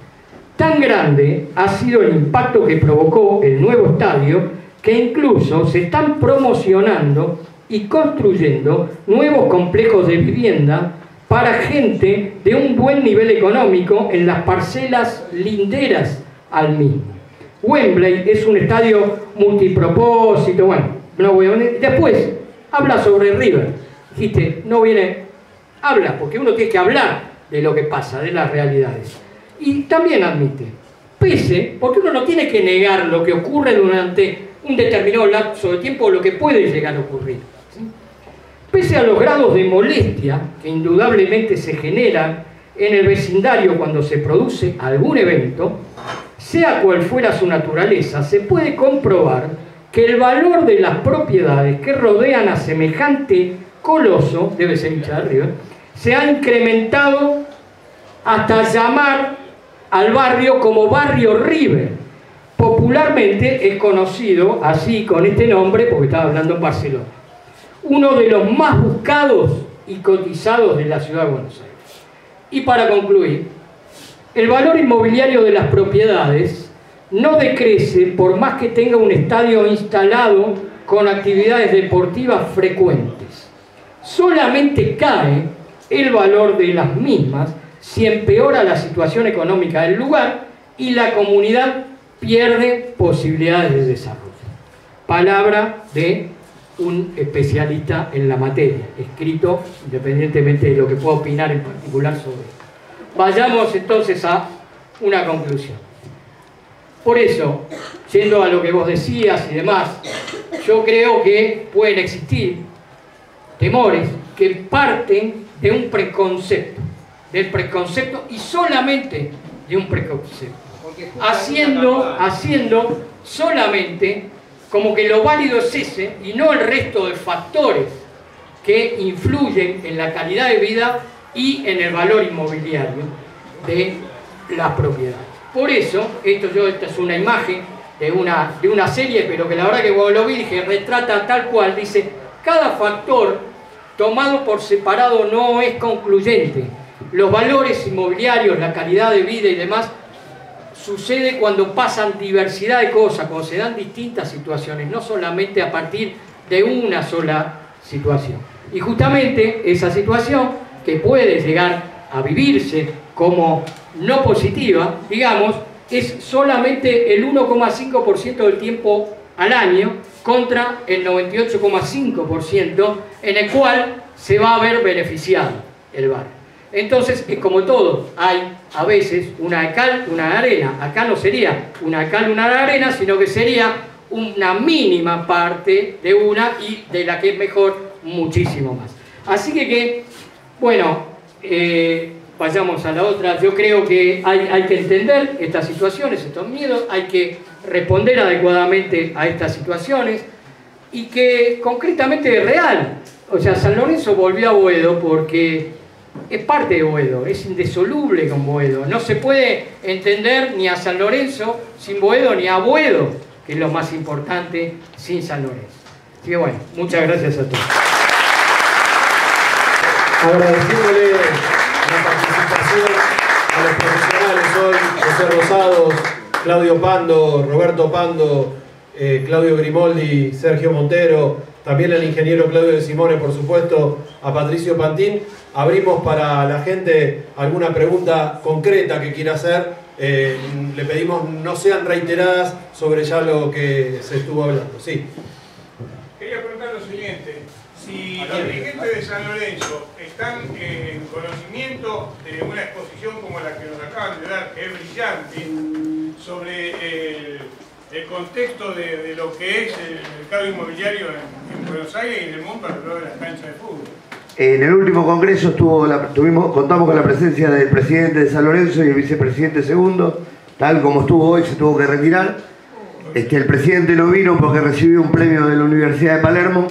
[SPEAKER 3] Tan grande ha sido el impacto que provocó el nuevo estadio que incluso se están promocionando y construyendo nuevos complejos de vivienda para gente de un buen nivel económico en las parcelas linderas al mismo. Wembley es un estadio multipropósito, bueno, no voy a venir. Después habla sobre River. Dijiste, no viene, habla, porque uno tiene que hablar de lo que pasa, de las realidades. Y también admite, pese, porque uno no tiene que negar lo que ocurre durante un determinado lapso de tiempo o lo que puede llegar a ocurrir. ¿Sí? Pese a los grados de molestia que indudablemente se generan en el vecindario cuando se produce algún evento, sea cual fuera su naturaleza, se puede comprobar que el valor de las propiedades que rodean a semejante coloso, debe ser hincha de River, se ha incrementado hasta llamar al barrio como Barrio River. Popularmente es conocido así con este nombre porque estaba hablando en Barcelona. Uno de los más buscados y cotizados de la ciudad de Buenos Aires. Y para concluir, el valor inmobiliario de las propiedades no decrece por más que tenga un estadio instalado con actividades deportivas frecuentes. Solamente cae el valor de las mismas si empeora la situación económica del lugar y la comunidad pierde posibilidades de desarrollo. Palabra de un especialista en la materia, escrito independientemente de lo que pueda opinar en particular sobre esto. Vayamos entonces a una conclusión. Por eso, yendo a lo que vos decías y demás, yo creo que pueden existir temores que parten de un preconcepto, del preconcepto y solamente de un preconcepto, haciendo solamente como que lo válido es ese y no el resto de factores que influyen en la calidad de vida y en el valor inmobiliario de las propiedades. Por eso, esta es una imagen de una serie, pero que la verdad que cuando lo vi dije, retrata tal cual, dice, cada factor tomado por separado no es concluyente. Los valores inmobiliarios, la calidad de vida y demás, sucede cuando pasan diversidad de cosas, cuando se dan distintas situaciones, no solamente a partir de una sola situación. Y justamente esa situación que puede llegar a vivirse como no positiva, digamos, es solamente el 1,5% del tiempo al año contra el 98,5% en el cual se va a ver beneficiado el barrio. Entonces, es como todo, hay a veces una de cal, una de arena. Acá no sería una de cal, una de arena, sino que sería una mínima parte de una y de la que es mejor muchísimo más. Así que bueno, vayamos a la otra. Yo creo que hay que entender estas situaciones, estos miedos, hay que responder adecuadamente a estas situaciones y que concretamente es real. O sea, San Lorenzo volvió a Boedo porque es parte de Boedo, es indisoluble con Boedo. No se puede entender ni a San Lorenzo sin Boedo, ni a Boedo, que es lo más importante, sin San Lorenzo. Así que bueno, muchas gracias a todos.
[SPEAKER 2] Agradeciéndole la participación a los profesionales hoy, José Rosados, Claudio Pando, Roberto Pando, Claudio Grimoldi, Sergio Montero, también el ingeniero Claudio de Simone, por supuesto, a Patricio Pantín. Abrimos para la gente alguna pregunta concreta que quiera hacer. Le pedimos no sean reiteradas sobre ya lo que se estuvo hablando. Sí.
[SPEAKER 6] Quería preguntar lo siguiente. Si los dirigentes de San Lorenzo están en conocimiento de una exposición como la que nos acaban de dar, que es brillante, sobre el contexto de lo que es el mercado inmobiliario en Buenos Aires y en el mundo alrededor de las canchas de fútbol. En el último congreso contamos con la presencia del presidente de San Lorenzo y el vicepresidente segundo, tal como estuvo hoy, se tuvo que retirar. El presidente no vino porque recibió un premio de la Universidad de Palermo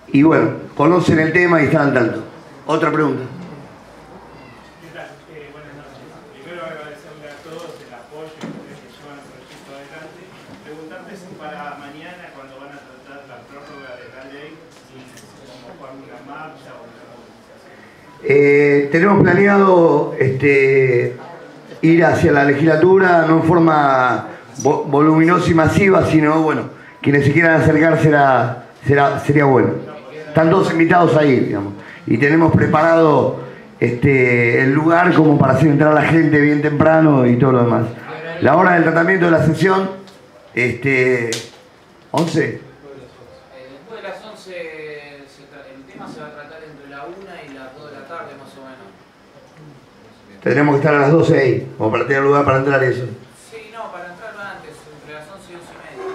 [SPEAKER 6] y bueno, conocen el tema y están al tanto. Otra pregunta. ¿Qué tal? Buenas noches. Primero agradecerle a todos el apoyo que llevan el proyecto adelante. Preguntarte si para mañana, cuando van a tratar la prórroga de la ley, si convocar una marcha o una movilización.
[SPEAKER 1] Tenemos planeado ir hacia la legislatura, no en forma voluminosa y masiva, sino bueno, quienes se quieran acercar sería bueno. Están todos invitados a ir, digamos. Y tenemos preparado el lugar como para hacer entrar a la gente bien temprano y todo lo demás. La hora del tratamiento de la sesión, 11.
[SPEAKER 7] Después de las 11 el tema se va a tratar entre la 1 y las 2 de la tarde más o menos.
[SPEAKER 1] Tendremos que estar a las 12 ahí, como para tener lugar para entrar eso.
[SPEAKER 7] Sí, no, para entrarlo antes, entre las 11 y 11 y media.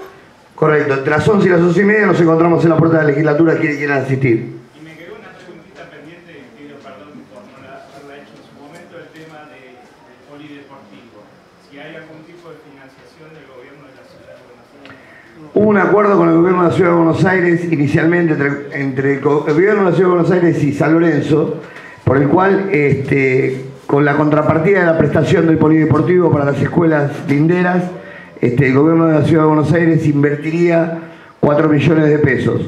[SPEAKER 1] Correcto, entre las 11 y las 11 y media nos encontramos en la puerta de la legislatura, quienes quieran asistir.
[SPEAKER 6] Y me quedó una preguntita pendiente, pido perdón por no haberla hecho en su momento, el tema del polideportivo. Si hay algún tipo de financiación del gobierno de la ciudad de Buenos Aires.
[SPEAKER 1] Hubo un acuerdo con el gobierno de la ciudad de Buenos Aires, inicialmente entre el gobierno de la ciudad de Buenos Aires y San Lorenzo, por el cual, con la contrapartida de la prestación del polideportivo para las escuelas linderas, el gobierno de la ciudad de Buenos Aires invertiría 4 millones de pesos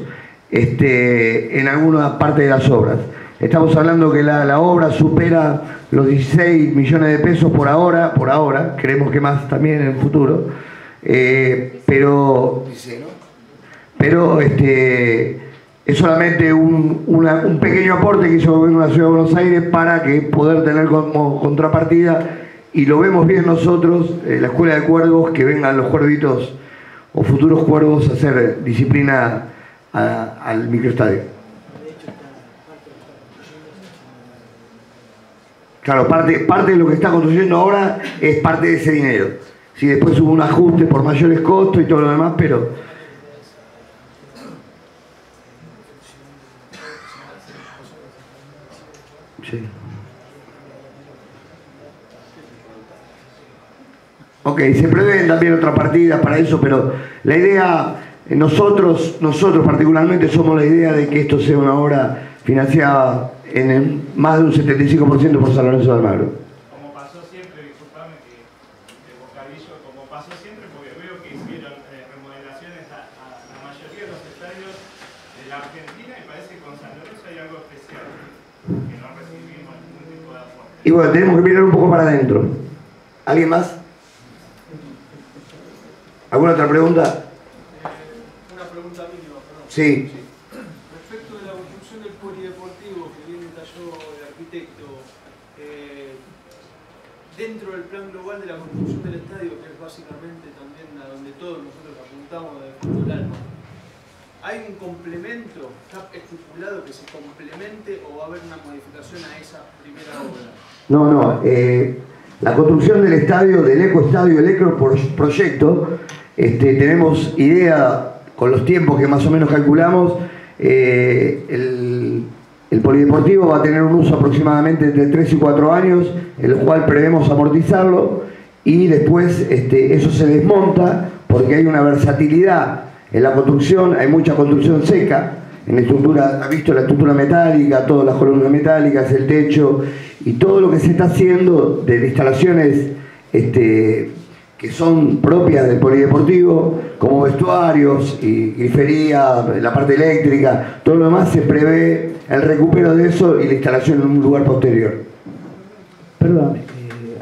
[SPEAKER 1] en alguna parte de las obras. Estamos hablando que la obra supera los 16 millones de pesos por ahora, creemos que más también en el futuro, pero es solamente un pequeño aporte que hizo el gobierno de la ciudad de Buenos Aires para que poder tener como contrapartida, y lo vemos bien nosotros, la escuela de cuervos, que vengan los cuervitos o futuros cuervos a hacer disciplina al microestadio. Claro, parte de lo que está construyendo ahora es parte de ese dinero. Sí, después hubo un ajuste por mayores costos y todo lo demás, pero... Sí. Ok, se prevén también otras partidas para eso, pero la idea, nosotros particularmente somos la idea de que esto sea una obra financiada en más de un 75% por San Lorenzo de Almagro.
[SPEAKER 6] Como pasó siempre, disculpame que de bocadillo, como pasó siempre, porque veo que hicieron remodelaciones a la mayoría de los estadios de la Argentina, y parece que con San Lorenzo hay algo especial, que no recibimos ningún tipo de aporte.
[SPEAKER 1] Y bueno, tenemos que mirar un poco para adentro. ¿Alguien más? ¿Alguna otra pregunta?
[SPEAKER 8] Una pregunta mínima, perdón.
[SPEAKER 1] Sí.
[SPEAKER 8] Respecto de la construcción del polideportivo que bien detalló el arquitecto, dentro del plan global de la construcción del estadio, que es básicamente también a donde todos nosotros apuntamos de Fútbol Alma, ¿hay un complemento? ¿Está estipulado que se complemente o va a haber una modificación a esa primera obra?
[SPEAKER 1] No. La construcción del estadio, del ecoestadio, el ecoproyecto, tenemos idea, con los tiempos que más o menos calculamos, el El polideportivo va a tener un uso aproximadamente entre 3 y 4 años, el cual prevemos amortizarlo, y después eso se desmonta porque hay una versatilidad en la construcción, hay mucha construcción seca, en la estructura, ha visto la estructura metálica, todas las columnas metálicas, el techo, y todo lo que se está haciendo de instalaciones que son propias del polideportivo, como vestuarios y grifería, la parte eléctrica, todo lo demás se prevé el recupero de eso y la instalación en un lugar posterior.
[SPEAKER 9] Perdón,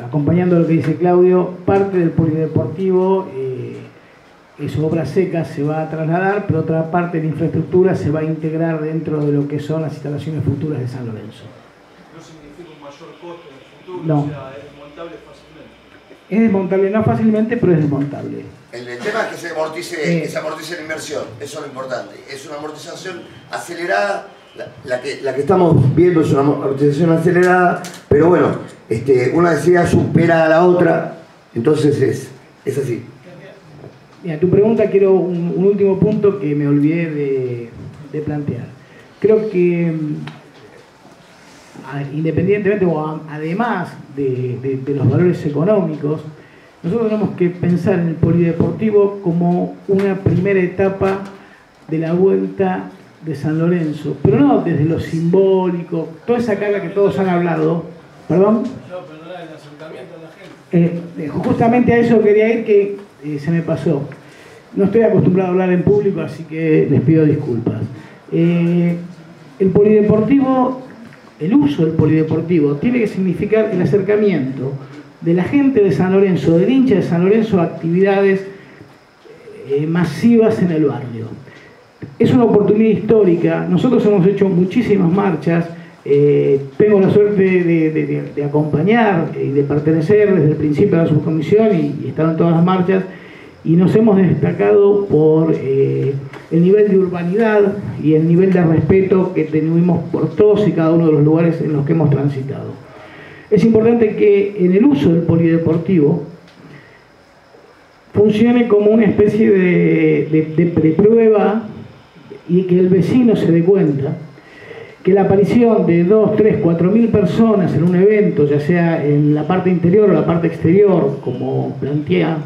[SPEAKER 9] acompañando lo que dice Claudio, parte del polideportivo es obra seca, se va a trasladar, pero otra parte de la infraestructura se va a integrar dentro de lo que son las instalaciones futuras de San Lorenzo.
[SPEAKER 8] ¿No significa un mayor costo en el futuro?
[SPEAKER 9] No.
[SPEAKER 8] O sea, ¿es desmontable fácilmente?
[SPEAKER 9] Es desmontable, no fácilmente, pero es desmontable.
[SPEAKER 5] El tema es que se amortice la inversión, eso es lo importante. Es una amortización acelerada.
[SPEAKER 1] La que estamos viendo es una amortización acelerada, pero bueno, una necesidad supera a la otra, entonces es así.
[SPEAKER 9] Mira, tu pregunta, quiero un último punto que me olvidé de plantear. Creo que independientemente o además de los valores económicos, nosotros tenemos que pensar en el polideportivo como una primera etapa de la vuelta de San Lorenzo, pero no desde lo simbólico, toda esa carga que todos han hablado. ¿Perdón?
[SPEAKER 8] No, pero no el acercamiento a la gente.
[SPEAKER 9] Justamente a eso quería ir, que se me pasó. No estoy acostumbrado a hablar en público, así que les pido disculpas. El polideportivo, el uso del polideportivo tiene que significar el acercamiento de la gente de San Lorenzo, del hincha de San Lorenzo, a actividades masivas en el barrio. Es una oportunidad histórica. Nosotros hemos hecho muchísimas marchas. Tengo la suerte de acompañar y de pertenecer desde el principio a la subcomisión y estar en todas las marchas, y nos hemos destacado por el nivel de urbanidad y el nivel de respeto que tuvimos por todos y cada uno de los lugares en los que hemos transitado. Es importante que en el uso del polideportivo funcione como una especie de prueba, y que el vecino se dé cuenta que la aparición de 2, 3, 4.000 personas en un evento, ya sea en la parte interior o la parte exterior, como plantea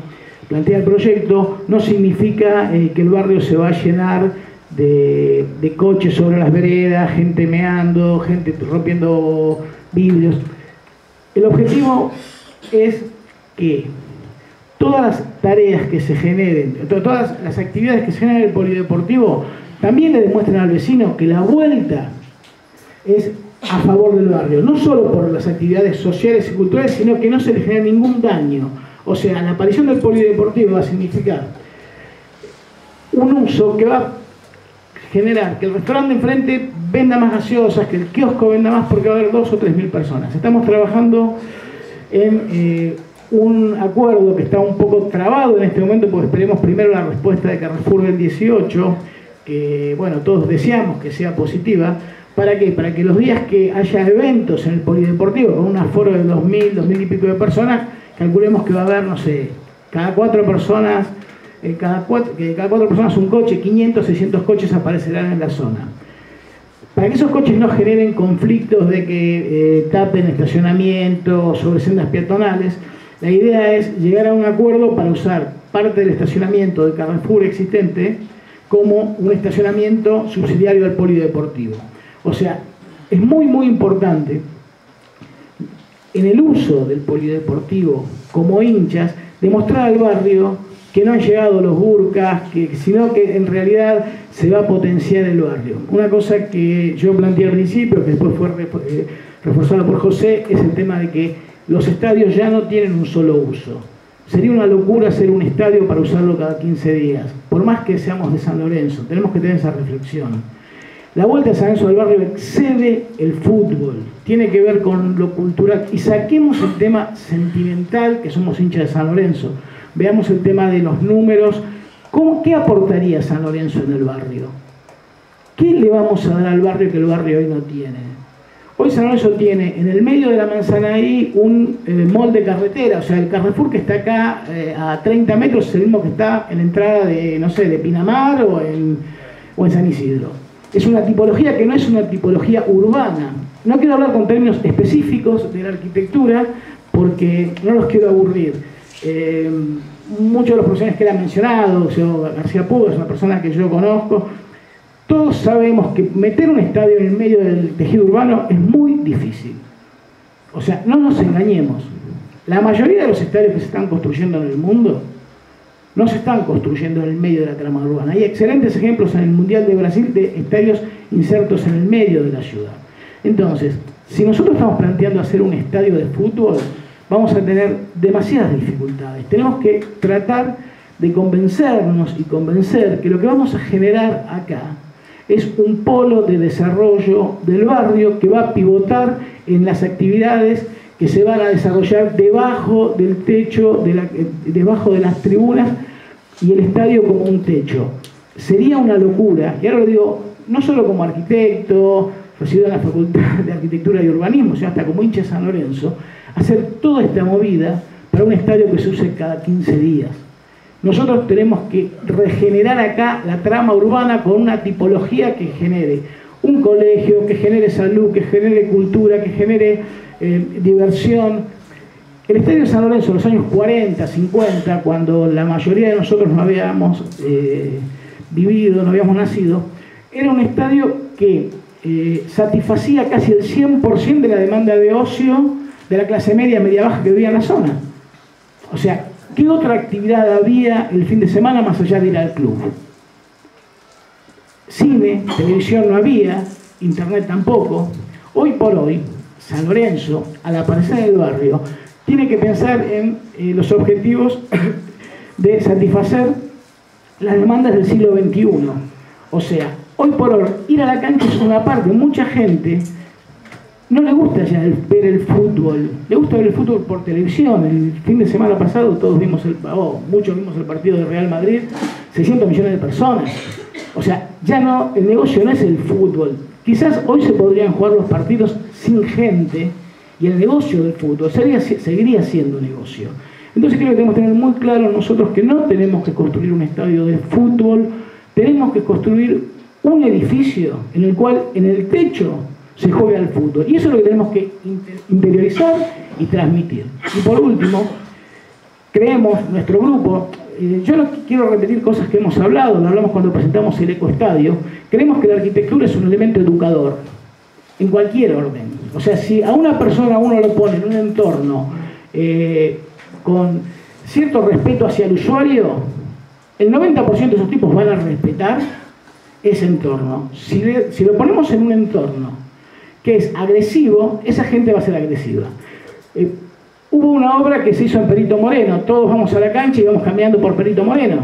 [SPEAKER 9] el proyecto, no significa que el barrio se va a llenar de coches sobre las veredas, gente meando, gente rompiendo vidrios. El objetivo es que todas las tareas que se generen, todas las actividades que se generen en el polideportivo, también le demuestren al vecino que la vuelta es a favor del barrio, no solo por las actividades sociales y culturales, sino que no se le genera ningún daño. O sea, la aparición del polideportivo va a significar un uso que va a generar que el restaurante de enfrente venda más gaseosas, que el kiosco venda más, porque va a haber 2 o 3.000 personas. Estamos trabajando en un acuerdo que está un poco trabado en este momento, porque esperemos primero la respuesta de Carrefour del 18, que bueno, todos deseamos que sea positiva. ¿Para qué? Para que los días que haya eventos en el polideportivo con un aforo de 2.000, 2.000 y pico de personas, calculemos que va a haber, no sé, cada 4 personas, cada 4 personas un coche, 500, 600 coches aparecerán en la zona. Para que esos coches no generen conflictos de que tapen estacionamiento sobre sendas peatonales, la idea es llegar a un acuerdo para usar parte del estacionamiento de Carrefour existente como un estacionamiento subsidiario al polideportivo. O sea, es muy importante en el uso del polideportivo como hinchas demostrar al barrio que no han llegado los burkas, sino que en realidad se va a potenciar el barrio. Una cosa que yo planteé al principio, que después fue reforzado por José, es el tema de que los estadios ya no tienen un solo uso. Sería una locura hacer un estadio para usarlo cada 15 días, por más que seamos de San Lorenzo. Tenemos que tener esa reflexión. La vuelta de San Lorenzo del barrio excede el fútbol, tiene que ver con lo cultural, y saquemos el tema sentimental, que somos hinchas de San Lorenzo. Veamos el tema de los números. ¿Qué aportaría San Lorenzo en el barrio? ¿Qué le vamos a dar al barrio que el barrio hoy no tiene? Hoy San Lorenzo tiene en el medio de la Manzanaí un mall de carretera, o sea, el Carrefour que está acá a 30 metros es el mismo que está en la entrada de, no sé, de Pinamar o en San Isidro. es una tipología que no es una tipología urbana. No quiero hablar con términos específicos de la arquitectura porque no los quiero aburrir. Muchos de los profesionales que él ha mencionado, García Puga es una persona que yo conozco, todos sabemos que meter un estadio en el medio del tejido urbano es muy difícil. O sea, no nos engañemos. La mayoría de los estadios que se están construyendo en el mundo no se están construyendo en el medio de la trama urbana. Hay excelentes ejemplos en el Mundial de Brasil de estadios insertos en el medio de la ciudad. Entonces, si nosotros estamos planteando hacer un estadio de fútbol, vamos a tener demasiadas dificultades. Tenemos que tratar de convencernos y convencer que lo que vamos a generar acá es un polo de desarrollo del barrio que va a pivotar en las actividades que se van a desarrollar debajo del techo, debajo de las tribunas y el estadio como un techo. Sería una locura, y ahora lo digo no solo como arquitecto, recibido en la Facultad de Arquitectura y Urbanismo, sino hasta como hincha de San Lorenzo, hacer toda esta movida para un estadio que se use cada 15 días. Nosotros tenemos que regenerar acá la trama urbana con una tipología que genere un colegio, que genere salud, que genere cultura, que genere diversión. El estadio de San Lorenzo en los años 40, 50, cuando la mayoría de nosotros no habíamos vivido, no habíamos nacido, era un estadio que satisfacía casi el 100% de la demanda de ocio de la clase media, media baja que vivía en la zona. O sea, ¿qué otra actividad había el fin de semana más allá de ir al club? Cine, televisión no había, internet tampoco. Hoy por hoy, San Lorenzo, al aparecer en el barrio, tiene que pensar en los objetivos de satisfacer las demandas del siglo XXI. O sea, hoy por hoy, ir a la cancha es una parte. Mucha gente no le gusta ya ver el fútbol, le gusta ver el fútbol por televisión. El fin de semana pasado todos vimos muchos vimos el partido de Real Madrid, 600 millones de personas. O sea, ya no, el negocio no es el fútbol. Quizás hoy se podrían jugar los partidos sin gente y el negocio del fútbol seguiría siendo negocio. Entonces creo que tenemos que tener muy claro nosotros que no tenemos que construir un estadio de fútbol, tenemos que construir un edificio en el cual en el techo se juega al fútbol. Y eso es lo que tenemos que interiorizar y transmitir. Y por último, creemos, nuestro grupo, yo no quiero repetir cosas que hemos hablado, lo hablamos cuando presentamos el ecoestadio, creemos que la arquitectura es un elemento educador, en cualquier orden. O sea, si a una persona uno lo pone en un entorno con cierto respeto hacia el usuario, el 90% de esos tipos van a respetar ese entorno. Si lo ponemos en un entorno que es agresivo, esa gente va a ser agresiva. Hubo una obra que se hizo en Perito Moreno, todos vamos a la cancha y vamos caminando por Perito Moreno.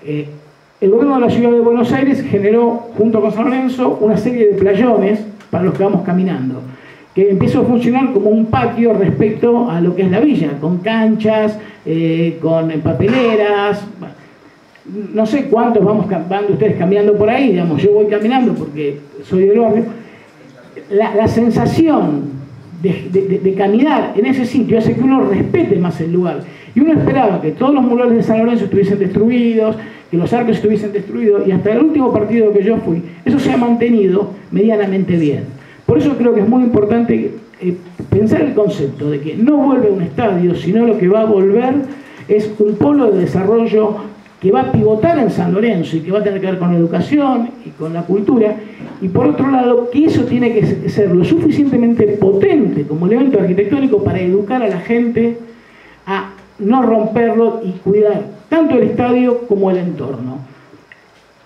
[SPEAKER 9] El gobierno de la ciudad de Buenos Aires generó, junto con San Lorenzo, una serie de playones para los que vamos caminando, que empezó a funcionar como un patio respecto a lo que es la villa, con canchas, con papeleras. No sé cuántos van ustedes caminando por ahí, digamos, yo voy caminando porque soy del barrio. La sensación de caminar en ese sitio hace que uno respete más el lugar. Y uno esperaba que todos los murales de San Lorenzo estuviesen destruidos, que los arcos estuviesen destruidos, y hasta el último partido que yo fui, eso se ha mantenido medianamente bien. Por eso creo que es muy importante pensar el concepto de que no vuelve un estadio, sino lo que va a volver es un polo de desarrollo que va a pivotar en San Lorenzo y que va a tener que ver con la educación y con la cultura, y por otro lado que eso tiene que ser lo suficientemente potente como elemento arquitectónico para educar a la gente a no romperlo y cuidar tanto el estadio como el entorno.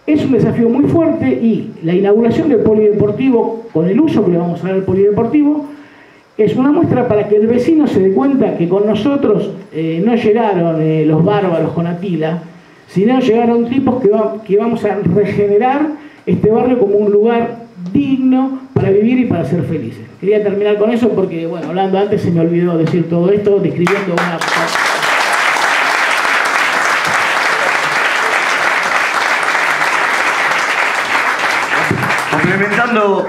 [SPEAKER 9] Es un desafío muy fuerte y la inauguración del polideportivo, con el uso que le vamos a dar al polideportivo, es una muestra para que el vecino se dé cuenta que con nosotros no llegaron los bárbaros con Atila, sino llegaron tipos que vamos a regenerar este barrio como un lugar digno para vivir y para ser felices. Quería terminar con eso porque, bueno, hablando antes se me olvidó decir todo esto, describiendo una...
[SPEAKER 1] Complementando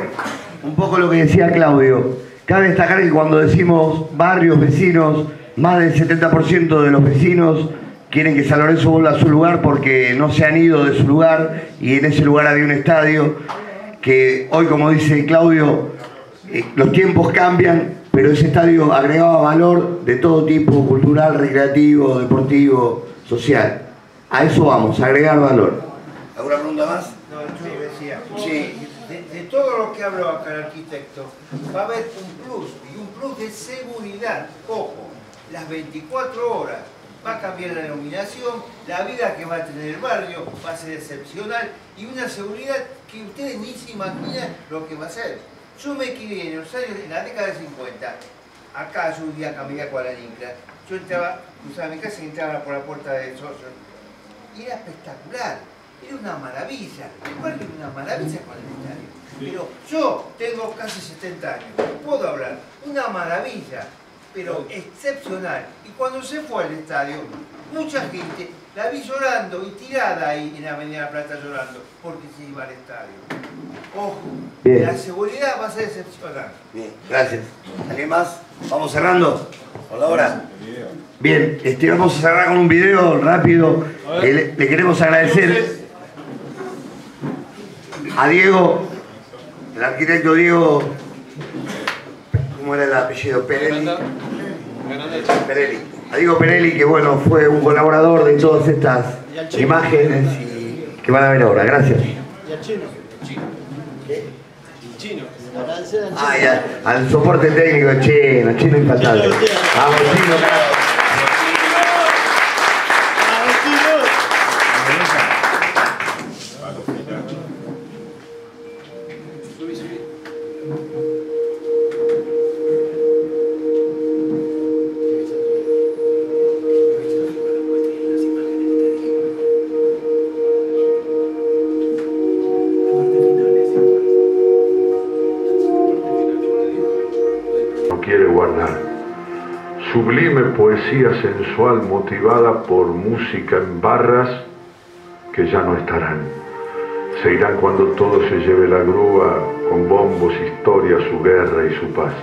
[SPEAKER 1] un poco lo que decía Claudio, cabe destacar que cuando decimos barrios, vecinos, más del 70% de los vecinos quieren que San Lorenzo vuelva a su lugar porque no se han ido de su lugar y en ese lugar había un estadio que hoy, como dice Claudio, los tiempos cambian, pero ese estadio agregaba valor de todo tipo, cultural, recreativo, deportivo, social. A eso vamos, a agregar valor.
[SPEAKER 5] ¿Alguna pregunta más?
[SPEAKER 10] No, yo decía,
[SPEAKER 5] Sí.
[SPEAKER 10] de todo lo que habló acá el arquitecto, va a haber un plus, y un plus de seguridad. Ojo, las 24 horas, va a cambiar la iluminación, la vida que va a tener el barrio va a ser excepcional, y una seguridad que ustedes ni se imaginan lo que va a ser. Yo me crié en los años, en la década de 50, acá yo vivía acá, a Kuala Lumpur, yo entraba, cruzaba mi casa y entraba por la puerta del socio, y era espectacular. Era una maravilla, el barrio era una maravilla con el estadio. Pero yo tengo casi 70 años, puedo hablar, una maravilla, pero excepcional. Y cuando se fue al estadio, mucha gente la vi llorando y tirada ahí en la Avenida La Plata llorando, porque se iba al estadio. Ojo,
[SPEAKER 1] bien.
[SPEAKER 10] La seguridad va a ser excepcional.
[SPEAKER 5] Bien, gracias. ¿Alguien más? Vamos cerrando por la hora.
[SPEAKER 1] Bien, vamos a cerrar con un video rápido. Le queremos agradecer a Diego, el arquitecto Diego, ¿cómo era el apellido? Perelli. A Diego Perelli, que bueno, fue un colaborador de todas estas imágenes y que van a ver ahora. Gracias.
[SPEAKER 8] Y al chino.
[SPEAKER 5] ¿Qué?
[SPEAKER 8] Chino.
[SPEAKER 1] Ah, ya, al soporte técnico chino infaltable. Vamos, chino, carajo.
[SPEAKER 11] Quiere guardar sublime poesía sensual motivada por música en barras que ya no estarán. Se irán cuando todo se lleve la grúa, con bombos, historia, su guerra y su paz.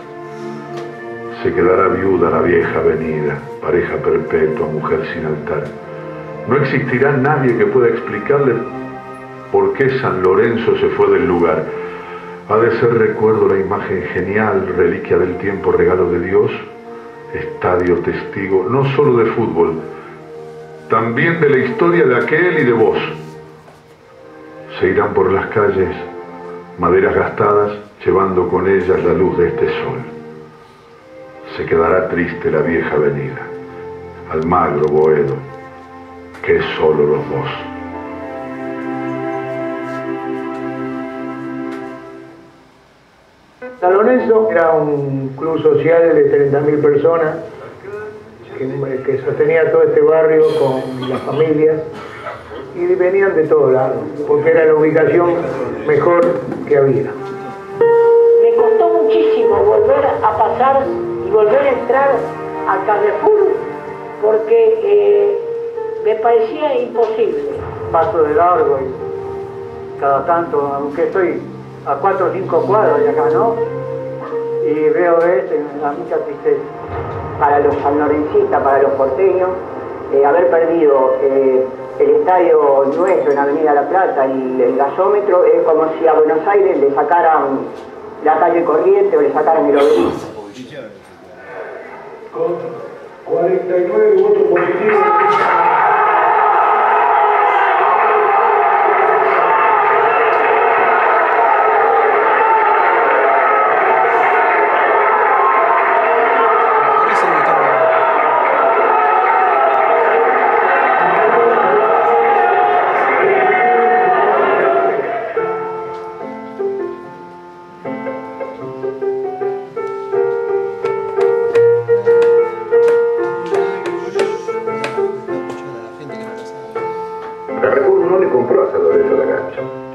[SPEAKER 11] Se quedará viuda la vieja avenida, pareja perpetua, mujer sin altar. No existirá nadie que pueda explicarle por qué San Lorenzo se fue del lugar. Ha de ser recuerdo la imagen genial, reliquia del tiempo, regalo de Dios, estadio testigo, no solo de fútbol, también de la historia de aquel y de vos. Se irán por las calles, maderas gastadas, llevando con ellas la luz de este sol. Se quedará triste la vieja avenida, Almagro, Boedo, que es solo los dos.
[SPEAKER 9] San Lorenzo era un club social de 30.000 personas que sostenía todo este barrio con las familias y venían de todos lados, porque era la ubicación mejor que había.
[SPEAKER 12] Me costó muchísimo volver a pasar y volver a entrar a Carrefour porque me parecía imposible.
[SPEAKER 9] Paso de largo y cada tanto, aunque estoy a 4 o 5 cuadras de acá, ¿no? Y veo esto y me da mucha tristeza.
[SPEAKER 13] Para los sanlorencistas, para los porteños, haber perdido el estadio nuestro en Avenida La Plata y el gasómetro es como si a Buenos Aires le sacaran la calle Corriente o le sacaran el Obelisco.
[SPEAKER 9] Con 49 votos positivos.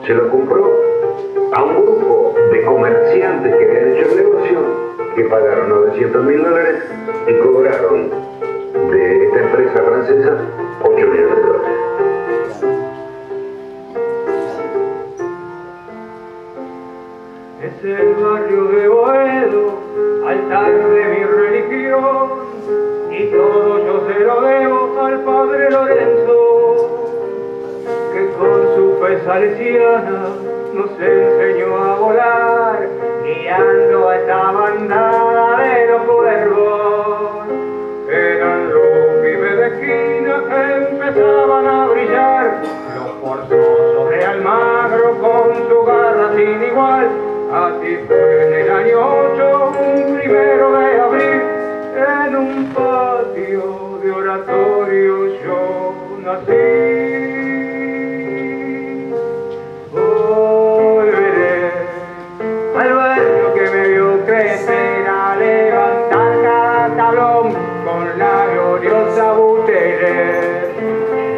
[SPEAKER 11] Se lo compró a un grupo de comerciantes que habían hecho el negocio, que pagaron $900.000 y cobraron de esta empresa francesa $8 millones.
[SPEAKER 14] Es el barrio de Boedo, altar de mi religión, y todo yo se lo debo al Padre Lorenzo. salesiana nos enseñó a volar, guiando a esta bandada de los cuervos. Eran los pibes de esquina que empezaban a brillar, los forzosos de Almagro con su garra sin igual. Así fue en el año 8, un 1 de abril, en un patio de oratorio yo nací. Volveré al barrio que me vio crecer, a levantar cada tablón con la gloriosa Buteler.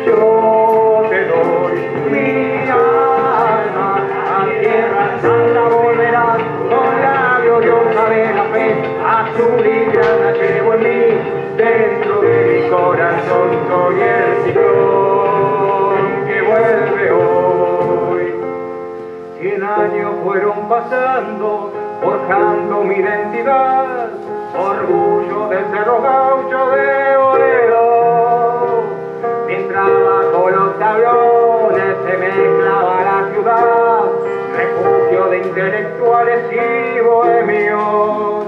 [SPEAKER 14] Yo te doy mi alma, a tierra santa volverás, con la gloriosa de la fe, azul y grana llevo en mí, dentro de mi corazón soy el ciclón que vuelve hoy. 100 años fueron pasando, forjando mi identidad, orgullo del Cerro Gaucho de Boledo. Mientras bajo los tablones se mezclaba la ciudad, refugio de intelectuales y bohemios.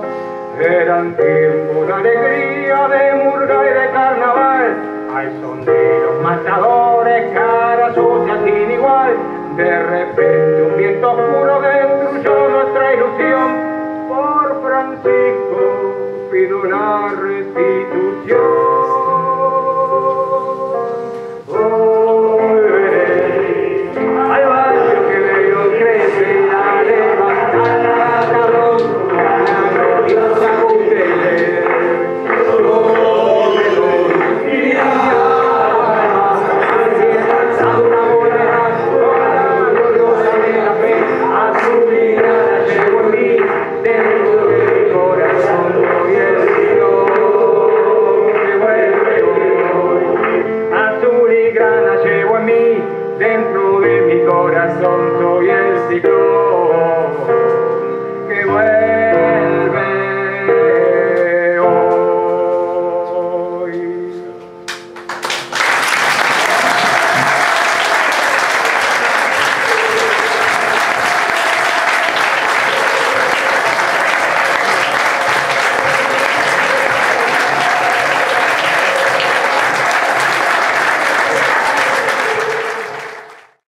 [SPEAKER 14] Eran tiempos de alegría, de murga y de carnaval, al son de los matadores, cara sucia sin igual. De repente un viento oscuro de